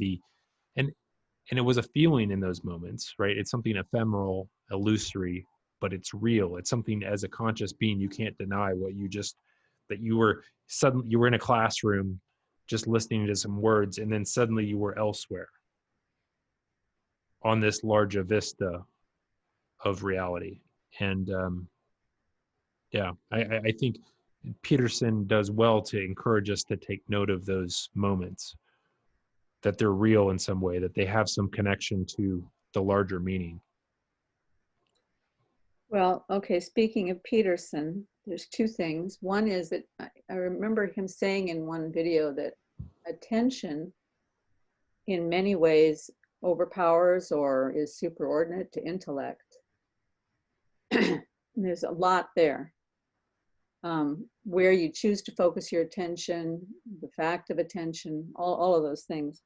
and it was a feeling in those moments, right? It's something ephemeral, illusory, but it's real. It's something, as a conscious being, you can't deny what that you were in a classroom just listening to some words, and then suddenly you were elsewhere on this larger vista of reality. And I think Peterson does well to encourage us to take note of those moments, that they're real in some way, that they have some connection to the larger meaning. Well, okay, speaking of Peterson, there's two things. One is that I remember him saying in one video that attention in many ways overpowers or is superordinate to intellect. There's a lot there. Where you choose to focus your attention, the fact of attention, all of those things.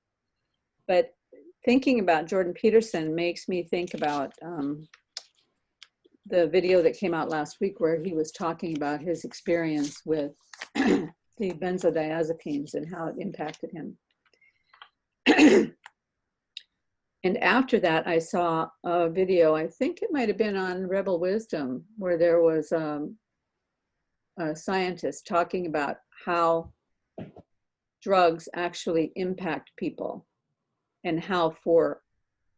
But thinking about Jordan Peterson makes me think about the video that came out last week where he was talking about his experience with the benzodiazepines and how it impacted him. And after that, I saw a video, I think it might have been on Rebel Wisdom, where there was a scientist talking about how drugs actually impact people, and how for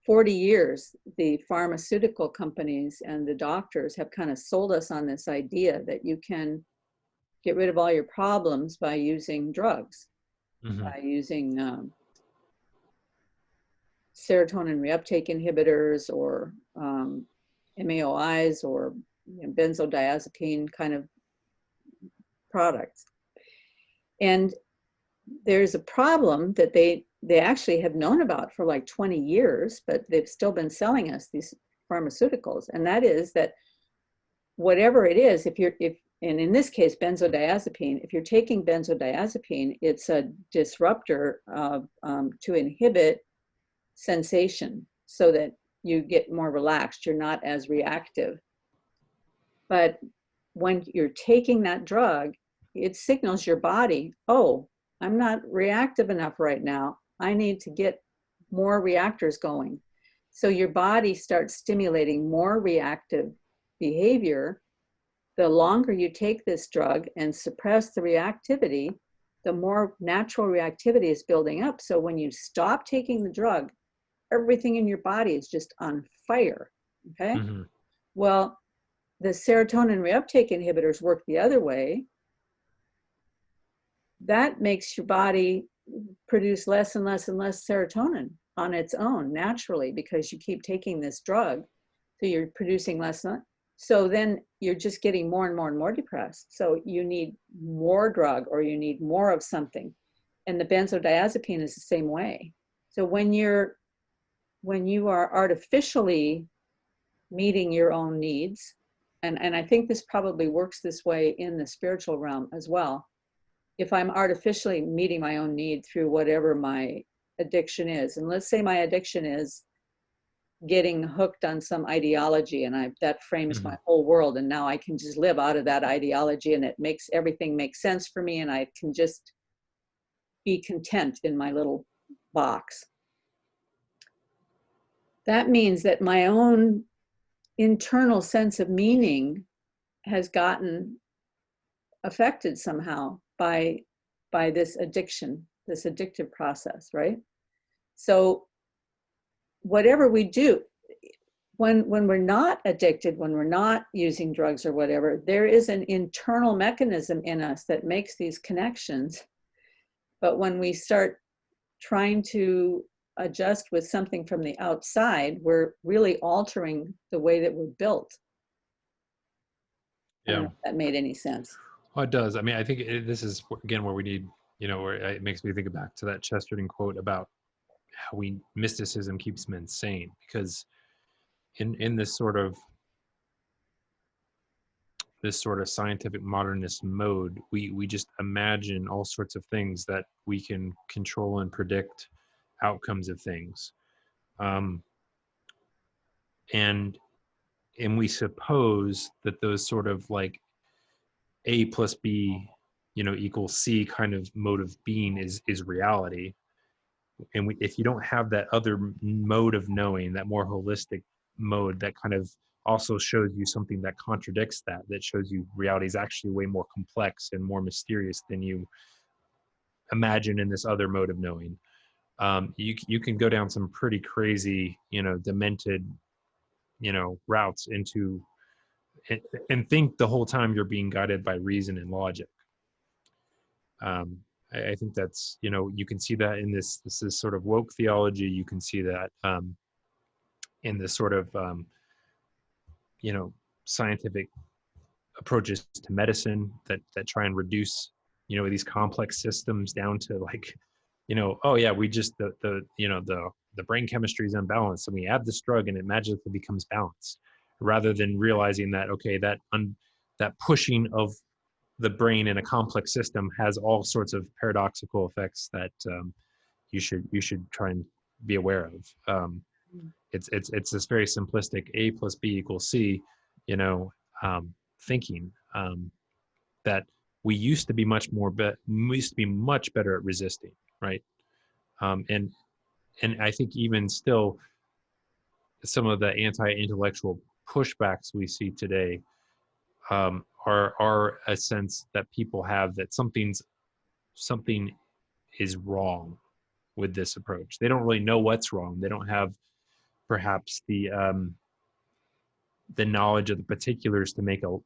40 years, the pharmaceutical companies and the doctors have kind of sold us on this idea that you can get rid of all your problems by using drugs, by using serotonin reuptake inhibitors or MAOIs or benzodiazepine kind of products. And there's a problem that they actually have known about for like 20 years, but they've still been selling us these pharmaceuticals. And that is that whatever it is, and in this case, benzodiazepine, if you're taking benzodiazepine, it's a disruptor to inhibit sensation so that you get more relaxed, you're not as reactive. But when you're taking that drug, it signals your body, oh, I'm not reactive enough right now. I need to get more reactors going. So your body starts stimulating more reactive behavior. The longer you take this drug and suppress the reactivity, the more natural reactivity is building up. So when you stop taking the drug, everything in your body is just on fire, okay? Well, the serotonin reuptake inhibitors work the other way. That makes your body produce less and less and less serotonin on its own naturally, because you keep taking this drug. So you're producing less. So then you're just getting more and more and more depressed. So you need more drug, or you need more of something. And the benzodiazepine is the same way. So when you are artificially meeting your own needs, and I think this probably works this way in the spiritual realm as well. If I'm artificially meeting my own need through whatever my addiction is, and let's say my addiction is getting hooked on some ideology, and that frames my whole world, and now I can just live out of that ideology, and it makes everything make sense for me, and I can just be content in my little box. That means that my own internal sense of meaning has gotten affected somehow by this addiction, this addictive process, right? So whatever we do, when we're not addicted, when we're not using drugs or whatever, there is an internal mechanism in us that makes these connections. But when we start trying to adjust with something from the outside, we're really altering the way that we're built. I don't know if that made any sense. Well, it does. I mean, I think this is, again, where we need, where it makes me think back to that Chesterton quote about how mysticism keeps men sane, because in this sort of scientific modernist mode, we just imagine all sorts of things that we can control and predict outcomes of things, and we suppose that those sort of like A plus B equals C kind of mode of being is reality. And if you don't have that other mode of knowing, that more holistic mode that kind of also shows you something that contradicts that shows you reality is actually way more complex and more mysterious than you imagine in this other mode of knowing, you can go down some pretty crazy, demented, routes into, and think the whole time you're being guided by reason and logic. I think that's, you can see that in this is sort of woke theology. You can see that in this sort of, scientific approaches to medicine that try and reduce, these complex systems down to like, oh yeah, we just, the brain chemistry is unbalanced and we add this drug and it magically becomes balanced, rather than realizing that, okay, that pushing of the brain in a complex system has all sorts of paradoxical effects that you should try and be aware of. It's this very simplistic A plus B equals C, thinking that we used to be much better at resisting, right? And I think even still, some of the anti-intellectual pushbacks we see today are a sense that people have that something is wrong with this approach. They don't really know what's wrong. They don't have perhaps the knowledge of the particulars to make a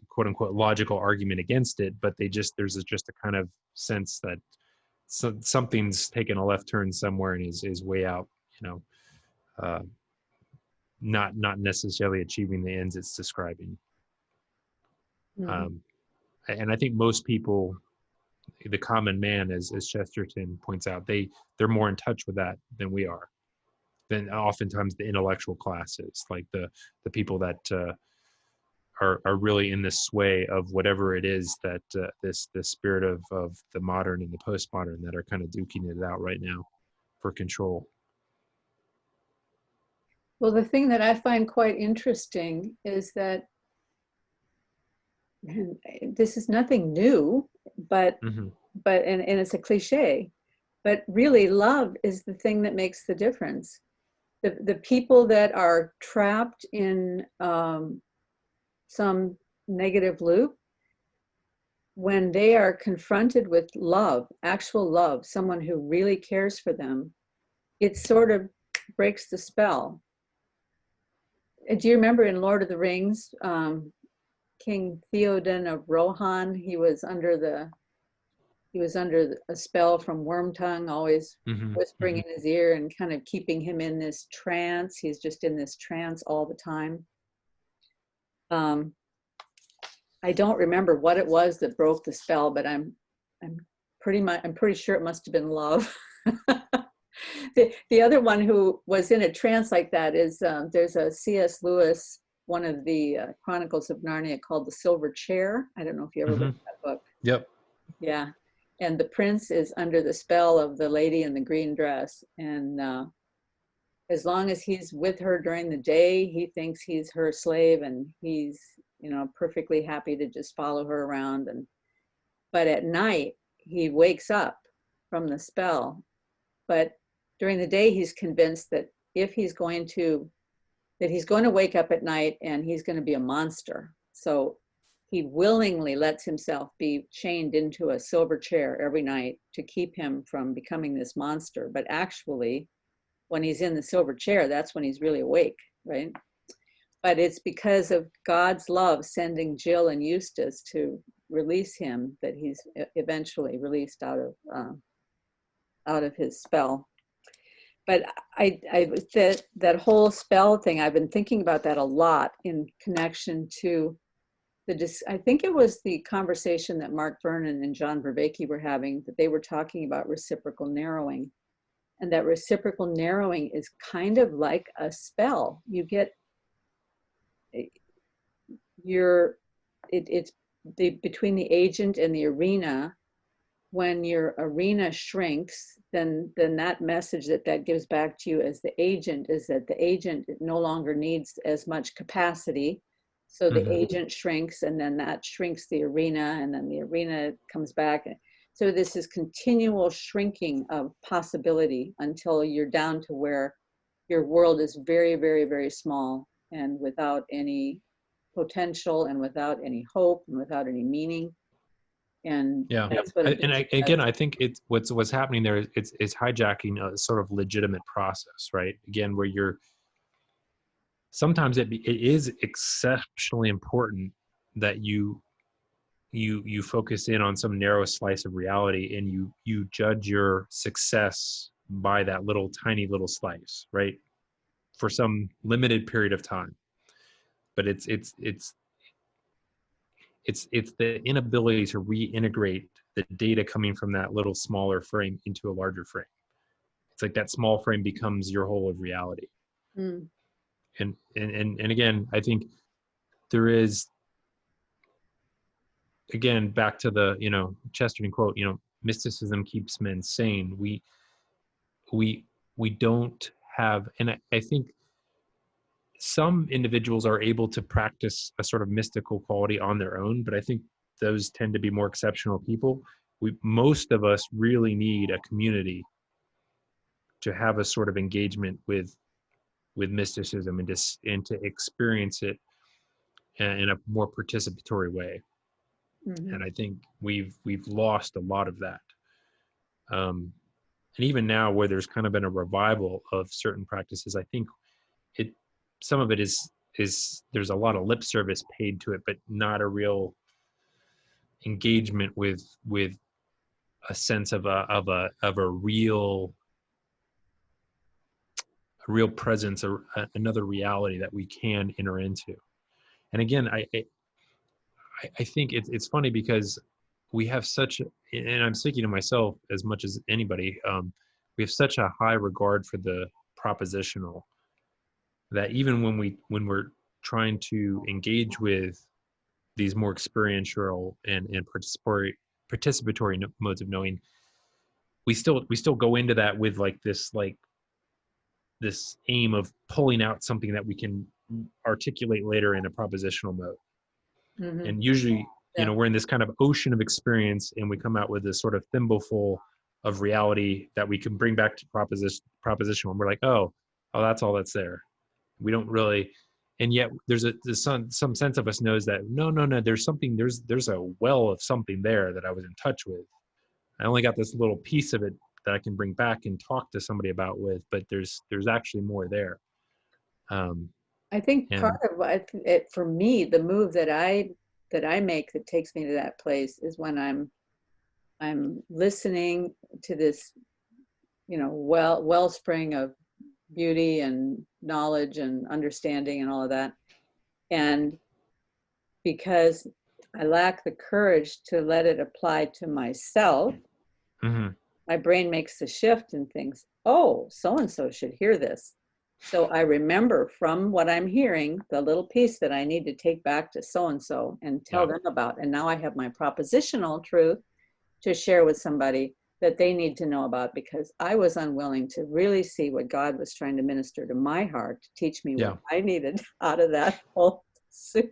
quote unquote logical argument against it, but there's just a kind of sense that something's taken a left turn somewhere and is way out, not necessarily achieving the ends it's describing. Mm-hmm. And I think most people, the common man, as Chesterton points out, they're more in touch with that than we are, than oftentimes the intellectual classes, like the people that are really in the sway of whatever it is that this spirit of the modern and the postmodern that are kind of duking it out right now for control. Well, the thing that I find quite interesting is that, and this is nothing new, but and it's a cliche, but really love is the thing that makes the difference. The people that are trapped in some negative loop, when they are confronted with love, actual love, someone who really cares for them, it sort of breaks the spell. Do you remember in Lord of the Rings, King Theoden of Rohan? He was under a spell from Wormtongue, always whispering in his ear and kind of keeping him in this trance. He's just in this trance all the time. I don't remember what it was that broke the spell, but I'm pretty sure it must have been love. The other one who was in a trance like that is there's a C.S. Lewis, one of the Chronicles of Narnia, called The Silver Chair. I don't know if you ever read that book. Yep. Yeah. And the prince is under the spell of the lady in the green dress. And as long as he's with her during the day, he thinks he's her slave and he's, perfectly happy to just follow her around. But at night, he wakes up from the spell. But during the day, he's convinced that he's going to wake up at night and he's going to be a monster. So he willingly lets himself be chained into a silver chair every night to keep him from becoming this monster. But actually, when he's in the silver chair, that's when he's really awake. right? But it's because of God's love sending Jill and Eustace to release him that he's eventually released out of his spell. But that whole spell thing, I've been thinking about that a lot in connection to I think it was the conversation that Mark Vernon and John Vervaeke were having, that they were talking about reciprocal narrowing, and that reciprocal narrowing is kind of like a spell. You get it's between the agent and the arena. When your arena shrinks, then that message that gives back to you as the agent is that the agent no longer needs as much capacity. So the agent shrinks, and then that shrinks the arena, and then the arena comes back. So this is continual shrinking of possibility until you're down to where your world is very, very, very small and without any potential and without any hope and without any meaning. And that's what again, I think it's what's happening there is it's hijacking a sort of legitimate process, right? Again, where you're sometimes it is exceptionally important that you focus in on some narrow slice of reality, and you judge your success by that tiny little slice, right? For some limited period of time. But it's the inability to reintegrate the data coming from that little smaller frame into a larger frame. It's like that small frame becomes your whole of reality. And again, I think there is, again, back to the, Chesterton quote, mysticism keeps men sane. We don't have, and I think some individuals are able to practice a sort of mystical quality on their own, but I think those tend to be more exceptional people. Most of us really need a community to have a sort of engagement with mysticism and to experience it in a more participatory way. And I think we've lost a lot of that. And even now, where there's kind of been a revival of certain practices, I think some of it is there's a lot of lip service paid to it, but not a real engagement with a sense of a real presence, or another reality that we can enter into. And again, I think it's funny because we have such, and I'm speaking to myself as much as anybody, we have such a high regard for the propositional, that even when we're trying to engage with these more experiential and participatory modes of knowing, we still go into that with this aim of pulling out something that we can articulate later in a propositional mode. And usually, we're in this kind of ocean of experience, and we come out with this sort of thimbleful of reality that we can bring back to propositional, and we're like, oh, that's all that's there. We don't really, and yet there's some sense of us knows that no, there's a well of something there that I was in touch with. I only got this little piece of it that I can bring back and talk to somebody about but there's actually more there. I think part of it for me, the move that I make that takes me to that place is when I'm listening to this, wellspring of beauty and knowledge and understanding and all of that. And because I lack the courage to let it apply to myself, my brain makes the shift and thinks, oh, so-and-so should hear this. So I remember from what I'm hearing, the little piece that I need to take back to so-and-so and tell them about. And now I have my propositional truth to share with somebody that they need to know about, because I was unwilling to really see what God was trying to minister to my heart to teach me what I needed out of that whole soup.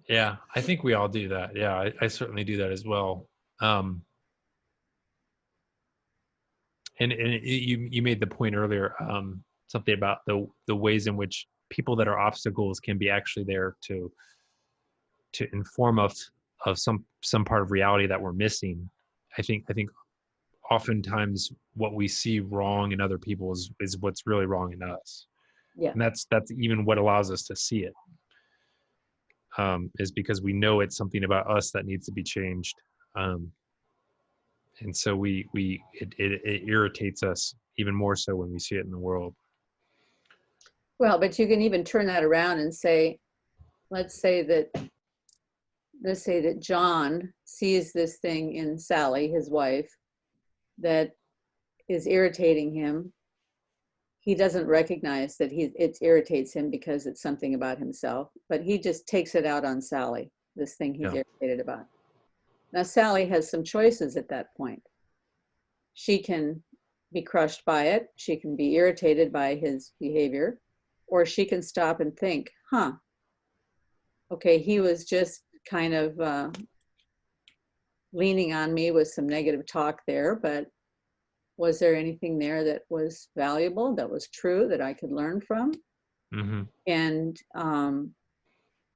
Yeah, I think we all do that. Yeah, I certainly do that as well. And you made the point earlier, something about the ways in which people that are obstacles can be actually there to inform us of some part of reality that we're missing. I think oftentimes what we see wrong in other people is what's really wrong in us. Yeah. And that's even what allows us to see it, is because we know it's something about us that needs to be changed. And so it irritates us even more so when we see it in the world. Well, but you can even turn that around and say, let's say that John sees this thing in Sally, his wife, that is irritating him. He doesn't recognize that it irritates him because it's something about himself, but he just takes it out on Sally, this thing he's irritated about. Now, Sally has some choices at that point. She can be crushed by it. She can be irritated by his behavior, or she can stop and think, okay, he was just kind of leaning on me with some negative talk there, but was there anything there that was valuable, that was true, that I could learn from? Mm-hmm. And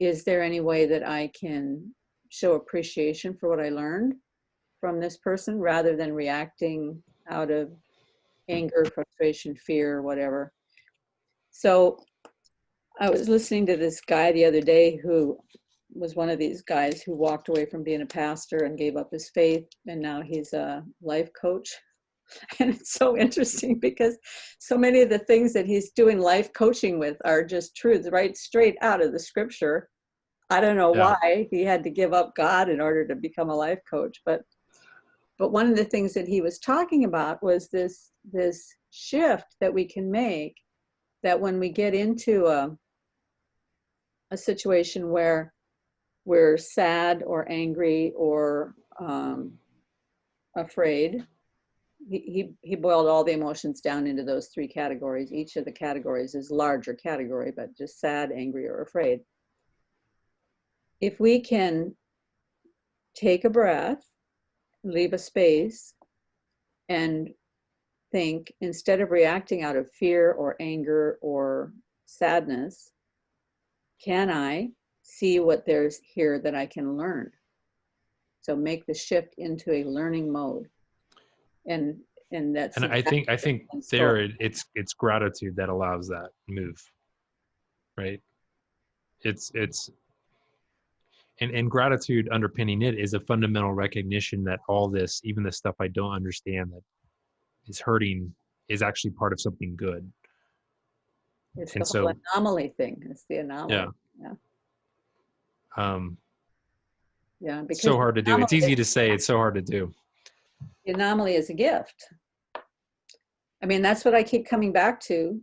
is there any way that I can show appreciation for what I learned from this person rather than reacting out of anger, frustration, fear, whatever? So I was listening to this guy the other day who was one of these guys who walked away from being a pastor and gave up his faith, and now he's a life coach. And it's so interesting because so many of the things that he's doing life coaching with are just truths right straight out of the scripture. I don't know why he had to give up God in order to become a life coach, but one of the things that he was talking about was this shift that we can make, that when we get into a situation where we're sad or angry or afraid, he boiled all the emotions down into those three categories. Each of the categories is a larger category, but just sad, angry, or afraid. If we can take a breath, leave a space, and think, instead of reacting out of fear or anger or sadness, can I see what there's here that I can learn? So make the shift into a learning mode. And that's, and I think there it's gratitude that allows that move, right? It's and gratitude underpinning it is a fundamental recognition that all this, even the stuff I don't understand that is hurting, is actually part of something good. It's And the whole so anomaly thing. It's the anomaly. Yeah. Because so hard to do. It's easy to say, it's so hard to do. The anomaly is a gift. I mean, that's what I keep coming back to.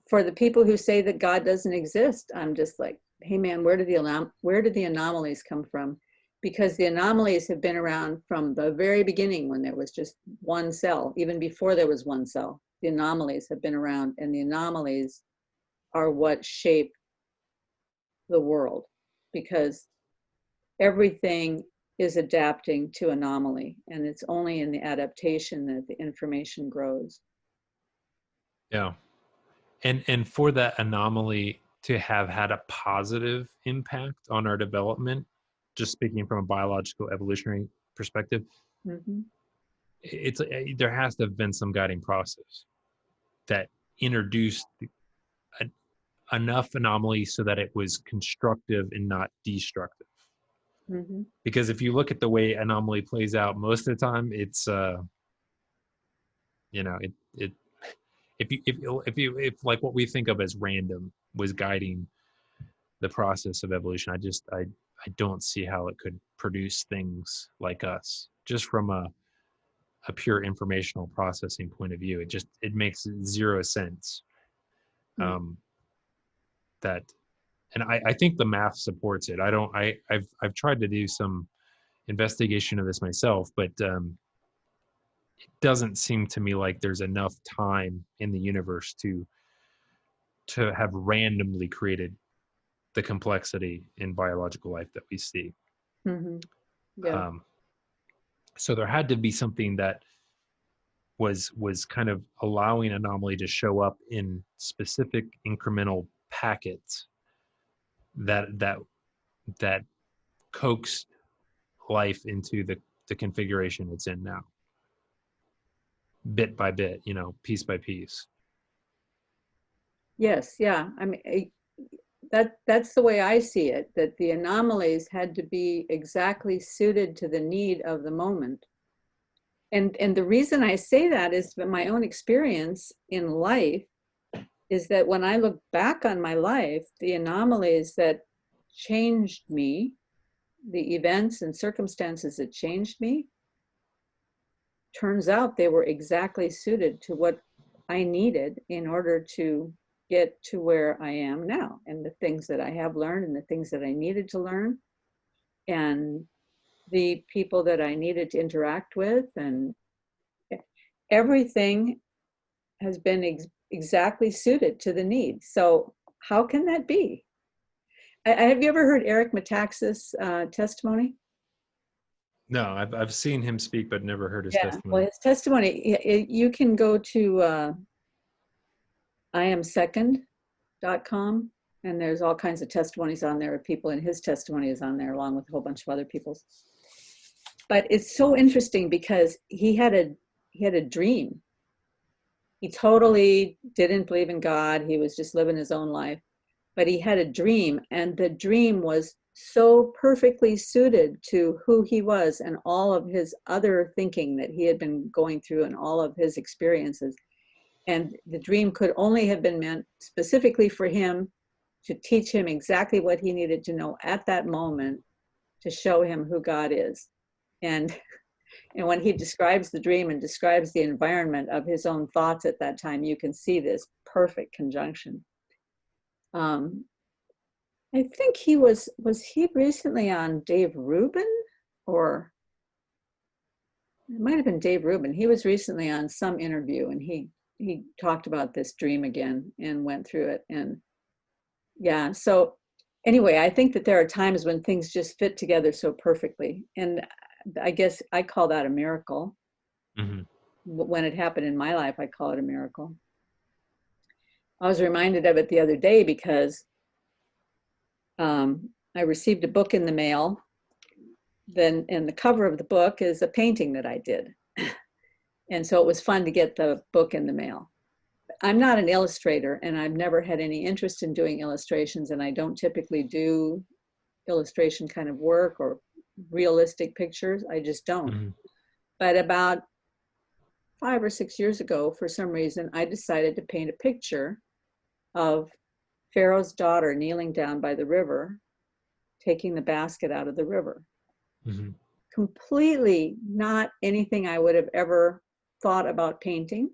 For the people who say that God doesn't exist, I'm just like, hey man, where did the anomalies come from? Because the anomalies have been around from the very beginning, when there was just one cell. Even before there was one cell, the anomalies have been around, and the anomalies are what shape the world, because everything is adapting to anomaly, and it's only in the adaptation that the information grows. Yeah. And for that anomaly to have had a positive impact on our development, just speaking from a biological evolutionary perspective, Mm-hmm. it's there has to have been some guiding process that introduced enough anomaly so that it was constructive and not destructive. Mm-hmm. Because if you look at the way anomaly plays out, most of the time it's if like what we think of as random was guiding the process of evolution, I don't see how it could produce things like us, just from a pure informational processing point of view. It makes zero sense. Mm-hmm. That and I think the math supports it. I've tried to do some investigation of this myself, but it doesn't seem to me like there's enough time in the universe to have randomly created the complexity in biological life that we see. Mm-hmm. Yeah. So there had to be something that was kind of allowing anomaly to show up in specific incremental packets that coaxed life into the configuration it's in now, bit by bit, piece by piece. Yes, yeah. I mean, that's the way I see it, that the anomalies had to be exactly suited to the need of the moment. And the reason I say that is that my own experience in life is that when I look back on my life, the anomalies that changed me, the events and circumstances that changed me, turns out they were exactly suited to what I needed in order to get to where I am now, and the things that I have learned and the things that I needed to learn, and the people that I needed to interact with, and everything has been exactly suited to the need. So how can that be? Have you ever heard Eric Metaxas' testimony? No, I've seen him speak, but never heard his Yeah, well, testimony. his testimony, you can go to iamsecond.com, and there's all kinds of testimonies on there of people, and his testimony is on there along with a whole bunch of other people's. But it's so interesting because he had a dream. He totally didn't believe in God. He was just living his own life. But he had a dream, and the dream was so perfectly suited to who he was and all of his other thinking that he had been going through and all of his experiences. And the dream could only have been meant specifically for him to teach him exactly what he needed to know at that moment to show him who God is. And when he describes the dream and describes the environment of his own thoughts at that time, you can see this perfect conjunction. I think was he recently on Dave Rubin, or it might have been Dave Rubin. He was recently on some interview, and he talked about this dream again and went through it. And yeah, so anyway, I think that there are times when things just fit together so perfectly. And I guess I call that a miracle. Mm-hmm. When it happened in my life, I call it a miracle. I was reminded of it the other day because I received a book in the mail. Then, and the cover of the book is a painting that I did. And so it was fun to get the book in the mail. I'm not an illustrator, and I've never had any interest in doing illustrations, and I don't typically do illustration kind of work or realistic pictures. I just don't. Mm-hmm. But about 5 or 6 years ago, for some reason, I decided to paint a picture of Pharaoh's daughter kneeling down by the river, taking the basket out of the river. Mm-hmm. Completely not anything I would have ever thought about painting.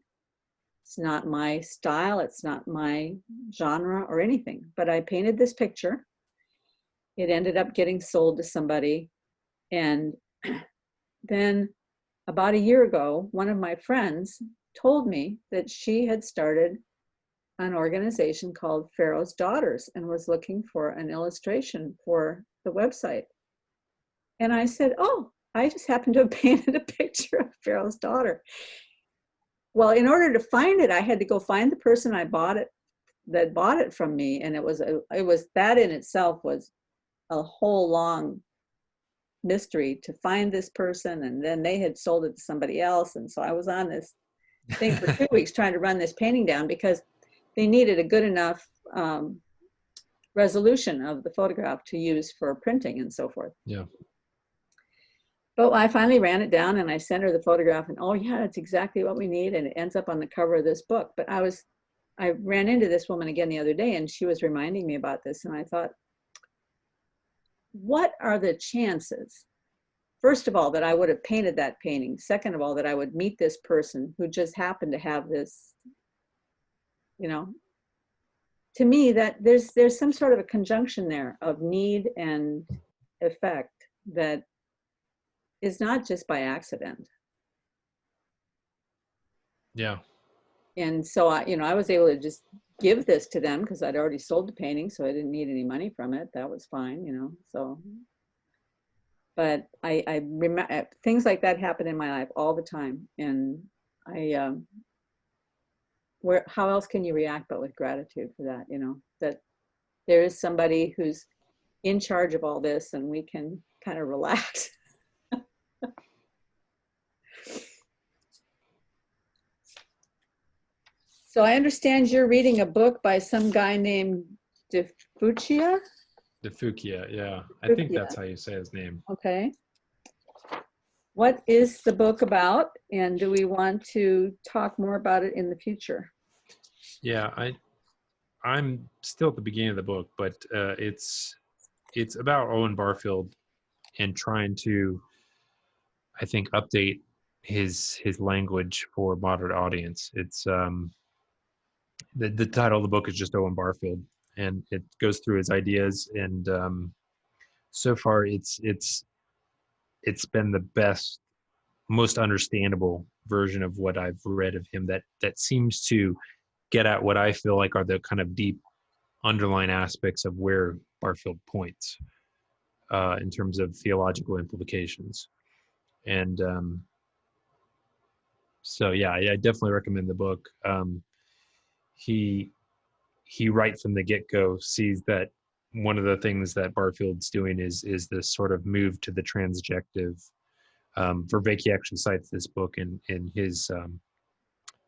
It's not my style, it's not my genre or anything, but I painted this picture. It ended up getting sold to somebody. And then about a year ago, one of my friends told me that she had started an organization called Pharaoh's Daughters and was looking for an illustration for the website. And I said, oh, I just happened to have painted a picture of Pharaoh's daughter. Well, in order to find it, I had to go find the person that bought it from me. And it was that in itself was a whole long mystery to find this person. And then they had sold it to somebody else. And so I was on this thing for 2 weeks trying to run this painting down because they needed a good enough resolution of the photograph to use for printing and so forth. Yeah. But I finally ran it down and I sent her the photograph, and oh yeah, it's exactly what we need. And it ends up on the cover of this book. But I ran into this woman again the other day, and she was reminding me about this. And I thought, what are the chances, first of all, that I would have painted that painting? Second of all, that I would meet this person who just happened to have this, to me, that there's some sort of a conjunction there of need and effect that is not just by accident. Yeah. And so I was able to just give this to them because I'd already sold the painting, so I didn't need any money from it. That was fine, so. But I remember things like that happen in my life all the time. And how else can you react but with gratitude for that, that there is somebody who's in charge of all this and we can kind of relax. So I understand you're reading a book by some guy named DiFuccia. DiFuccia, yeah. I think DiFuccia. that's how you say his name. Okay. What is the book about, and do we want to talk more about it in the future? Yeah, I'm still at the beginning of the book, but it's about Owen Barfield and trying to, I think, update his language for modern audience. It's the title of the book is just Owen Barfield, and it goes through his ideas, and so far it's been the best, most understandable version of what I've read of him that seems to get at what I feel like are the kind of deep underlying aspects of where Barfield points in terms of theological implications. And so, yeah, I definitely recommend the book. He right from the get-go sees that one of the things that Barfield's doing is this sort of move to the transjective. Vervaeke actually cites this book in his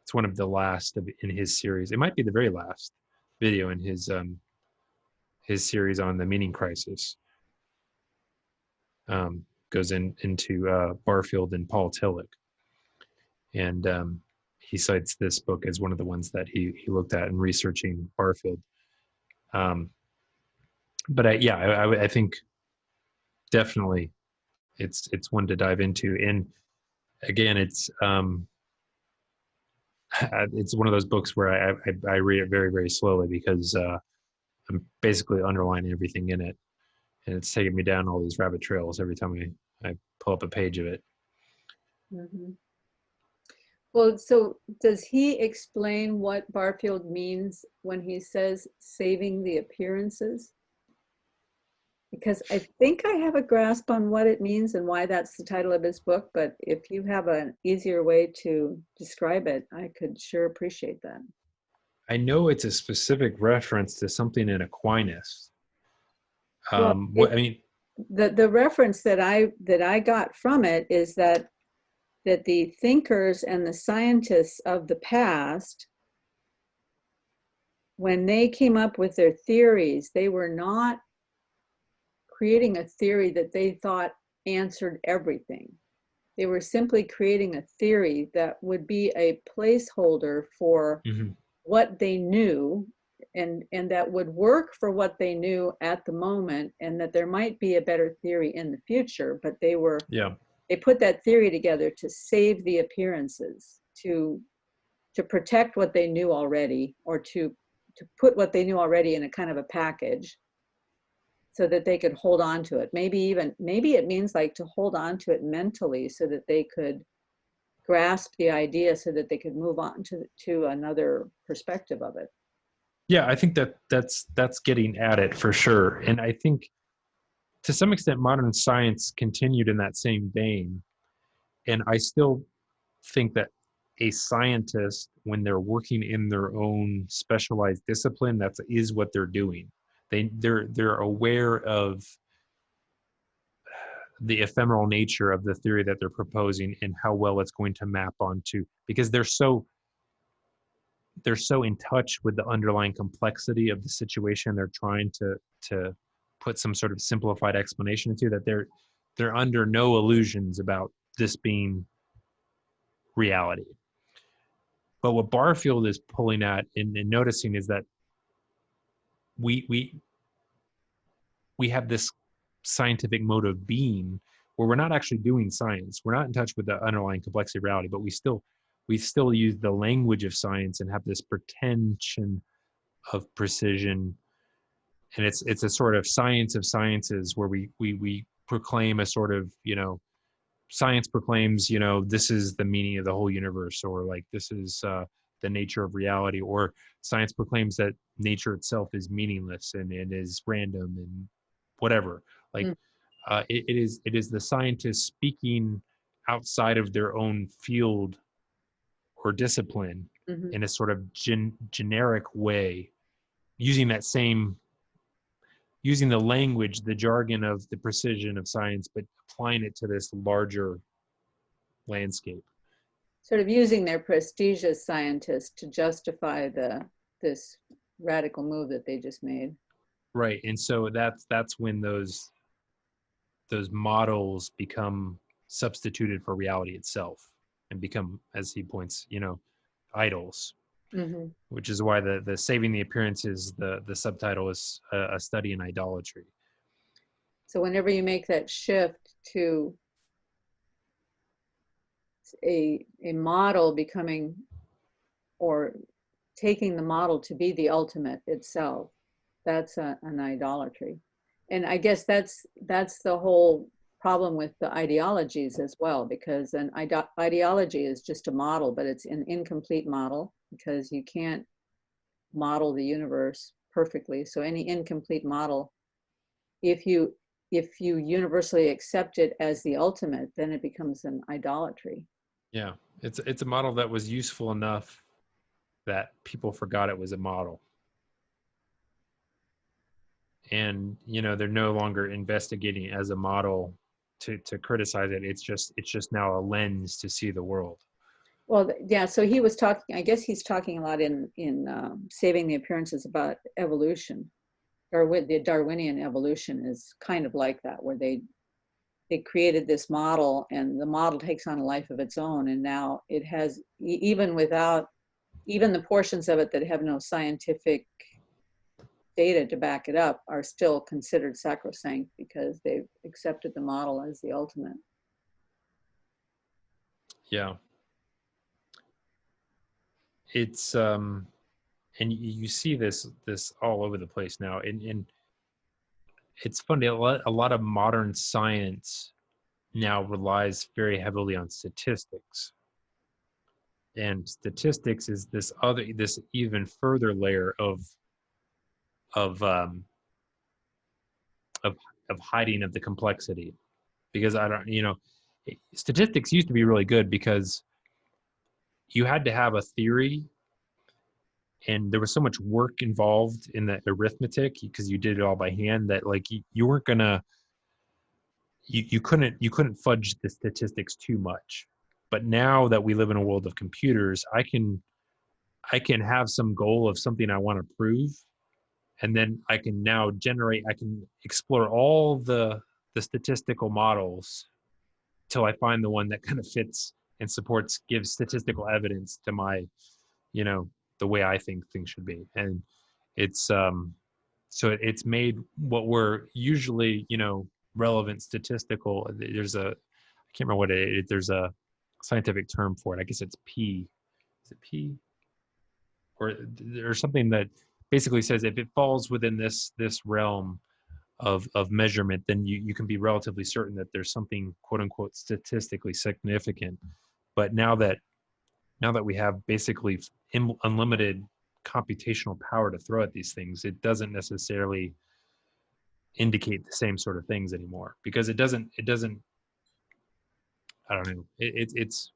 it's one of the last in his series. It might be the very last video in his series on the meaning crisis. Goes into Barfield and Paul Tillich, and he cites this book as one of the ones that he looked at in researching Barfield. But I think definitely it's one to dive into. And again, it's one of those books where I read it very, very slowly because I'm basically underlining everything in it, and it's taking me down all these rabbit trails every time I pull up a page of it. Mm-hmm. Well, so does he explain what Barfield means when he says saving the appearances? Because I think I have a grasp on what it means and why that's the title of his book, but if you have an easier way to describe it, I could sure appreciate that. I know it's a specific reference to something in Aquinas. Well, I mean, the reference that I got from it is that the thinkers and the scientists of the past, when they came up with their theories, they were not creating a theory that they thought answered everything. They were simply creating a theory that would be a placeholder for what they knew, and that would work for what they knew at the moment, and that there might be a better theory in the future, but they put that theory together to save the appearances, to protect what they knew already, or to put what they knew already in a kind of a package so that they could hold on to it. Maybe it means like to hold on to it mentally so that they could grasp the idea, so that they could move on to another perspective of it. Yeah, I think that's getting at it for sure. And I think to some extent modern science continued in that same vein. And I still think that a scientist, when they're working in their own specialized discipline, that is what they're doing. They're aware of the ephemeral nature of the theory that they're proposing and how well it's going to map onto, because they're so in touch with the underlying complexity of the situation they're trying to put some sort of simplified explanation into, that they're under no illusions about this being reality. But what Barfield is pulling at and noticing is that we have this scientific mode of being where we're not actually doing science. We're not in touch with the underlying complexity of reality, but we still use the language of science and have this pretension of precision. And it's a sort of science of sciences where we proclaim a sort of, science proclaims, this is the meaning of the whole universe, or like this is the nature of reality, or science proclaims that nature itself is meaningless and is random and whatever. Like it is the scientists speaking outside of their own field or discipline in a sort of generic way, using the language, the jargon of the precision of science, but applying it to this larger landscape. sort of using their prestige as scientists to justify this radical move that they just made. Right. And so that's when those models become substituted for reality itself and become, as he points, idols. Mm-hmm. Which is why the saving the appearances, the subtitle is a study in idolatry. So whenever you make that shift to a model becoming, or taking the model to be the ultimate itself, that's an idolatry. And I guess that's the whole problem with the ideologies as well, because an ideology is just a model, but it's an incomplete model because you can't model the universe perfectly. So any incomplete model, if you universally accept it as the ultimate, then it becomes an idolatry. Yeah, it's a model that was useful enough that people forgot it was a model. And they're no longer investigating it as a model to criticize it. It's just now a lens to see the world. Well, yeah. So he was talking. I guess he's talking a lot in Saving the Appearances about evolution, or the Darwinian evolution is kind of like that, where they created this model, and the model takes on a life of its own, and now it has, even the portions of it that have no scientific data to back it up, are still considered sacrosanct because they've accepted the model as the ultimate. Yeah. It's and you see this all over the place now, and it's funny, a lot of modern science now relies very heavily on statistics, and statistics is this even further layer of um of hiding of the complexity. Because I don't, statistics used to be really good because you had to have a theory, and there was so much work involved in the arithmetic because you did it all by hand, that like you weren't gonna you couldn't fudge the statistics too much. But now that we live in a world of computers, I can have some goal of something I want to prove, and then I can explore all the statistical models till I find the one that kind of fits and gives statistical evidence to my, the way I think things should be. And it's so it's made what were usually, relevant statistical. I can't remember what it is. There's a scientific term for it. I guess it's P. Is it P? Or something that basically says if it falls within this realm of measurement, then you can be relatively certain that there's something quote unquote statistically significant. But now that we have basically unlimited computational power to throw at these things, it doesn't necessarily indicate the same sort of things anymore, because it doesn't I don't know, it's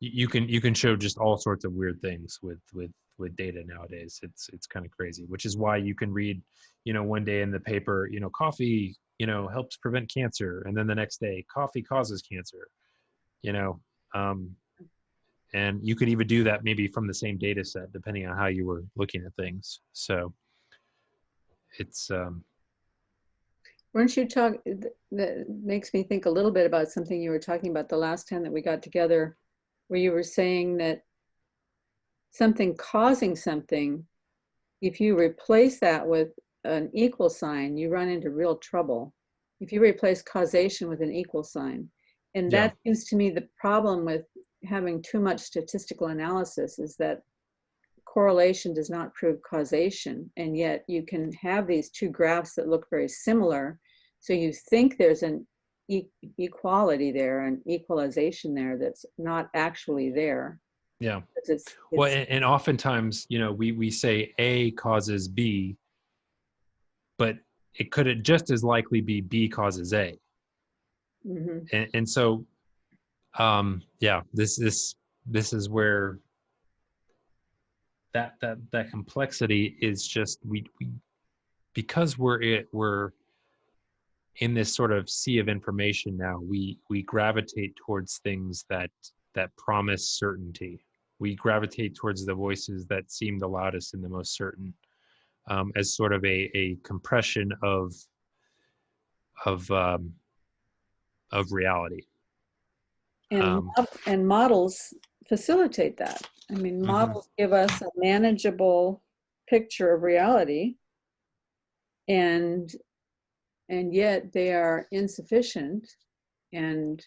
you can show just all sorts of weird things with data nowadays. It's kind of crazy, which is why you can read, one day in the paper, coffee, helps prevent cancer, and then the next day coffee causes cancer, um, and you could even do that maybe from the same data set depending on how you were looking at things. So it's Weren't you talking, that makes me think a little bit about something you were talking about the last time that we got together, where you were saying that something causing something, if you replace that with an equal sign, you run into real trouble. If you replace causation with an equal sign. And yeah that seems to me the problem with having too much statistical analysis, is that correlation does not prove causation. And yet you can have these two graphs that look very similar. So you think there's an equality there, an equalization there, that's not actually there. yeah It's Well, and oftentimes, we say A causes B, but it could just as likely be B causes A. mm-hmm. And so, yeah, this is where that complexity is just, we because we're in this sort of sea of information now, we gravitate towards things that promise certainty. We gravitate towards the voices that seem the loudest and the most certain, as sort of a compression of reality. And models facilitate that. I mean, models give us a manageable picture of reality, and yet they are insufficient, and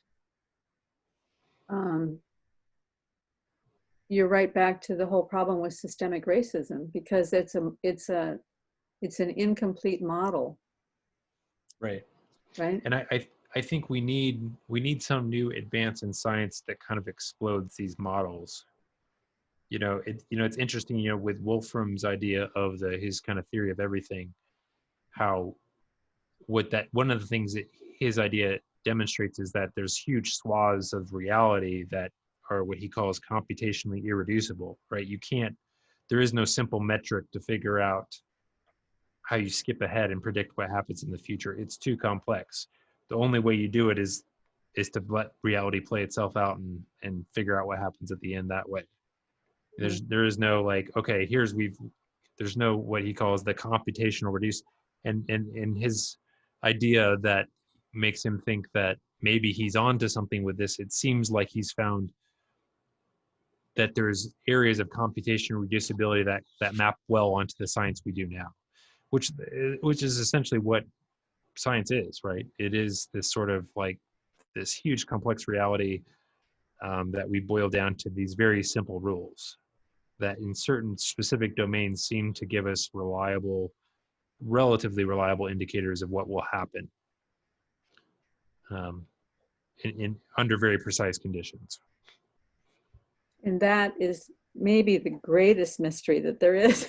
you're right back to the whole problem with systemic racism, because it's an incomplete model. Right. Right. And I think we need some new advance in science that kind of explodes these models. It's interesting, with Wolfram's idea of his kind of theory of everything, how one of the things that his idea demonstrates is that there's huge swaths of reality that are what he calls computationally irreducible, right? There is no simple metric to figure out how you skip ahead and predict what happens in the future. It's too complex. The only way you do it is to let reality play itself out and figure out what happens at the end that way. There is no okay, there's no what he calls the computational reduce, and his idea that makes him think that maybe he's onto something with this. It seems like he's found that there's areas of computational reducibility that map well onto the science we do now, which is essentially what science is, right? It is this sort of this huge complex reality that we boil down to these very simple rules that in certain specific domains seem to give us relatively reliable indicators of what will happen in under very precise conditions. And that is maybe the greatest mystery that there is.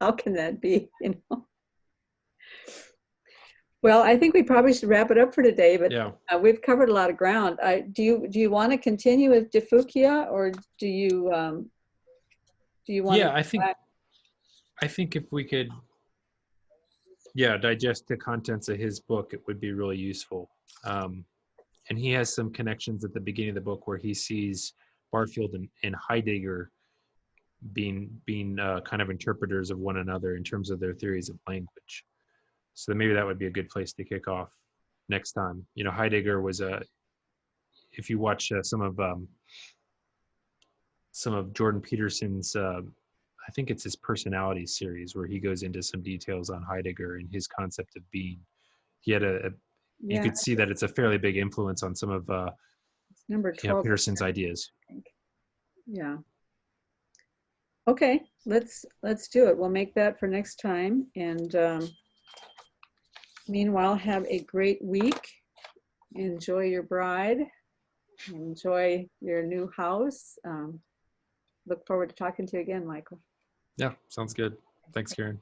How can that be, Well, I think we probably should wrap it up for today, but yeah. We've covered a lot of ground. Do you want to continue with DiFuccia, or do you want Yeah, to I think if we could digest the contents of his book, it would be really useful. And he has some connections at the beginning of the book where he sees Barfield and Heidegger being kind of interpreters of one another in terms of their theories of language. So maybe that would be a good place to kick off next time. Heidegger was if you watch some of Jordan Peterson's, I think it's his personality series, where he goes into some details on Heidegger and his concept of being. He had you could see that it's a fairly big influence on some of number 12 Peterson's ideas. Yeah. Okay, let's do it. We'll make that for next time. And meanwhile, have a great week. Enjoy your bride. Enjoy your new house. Look forward to talking to you again, Michael. Yeah, sounds good. Thanks, Karen.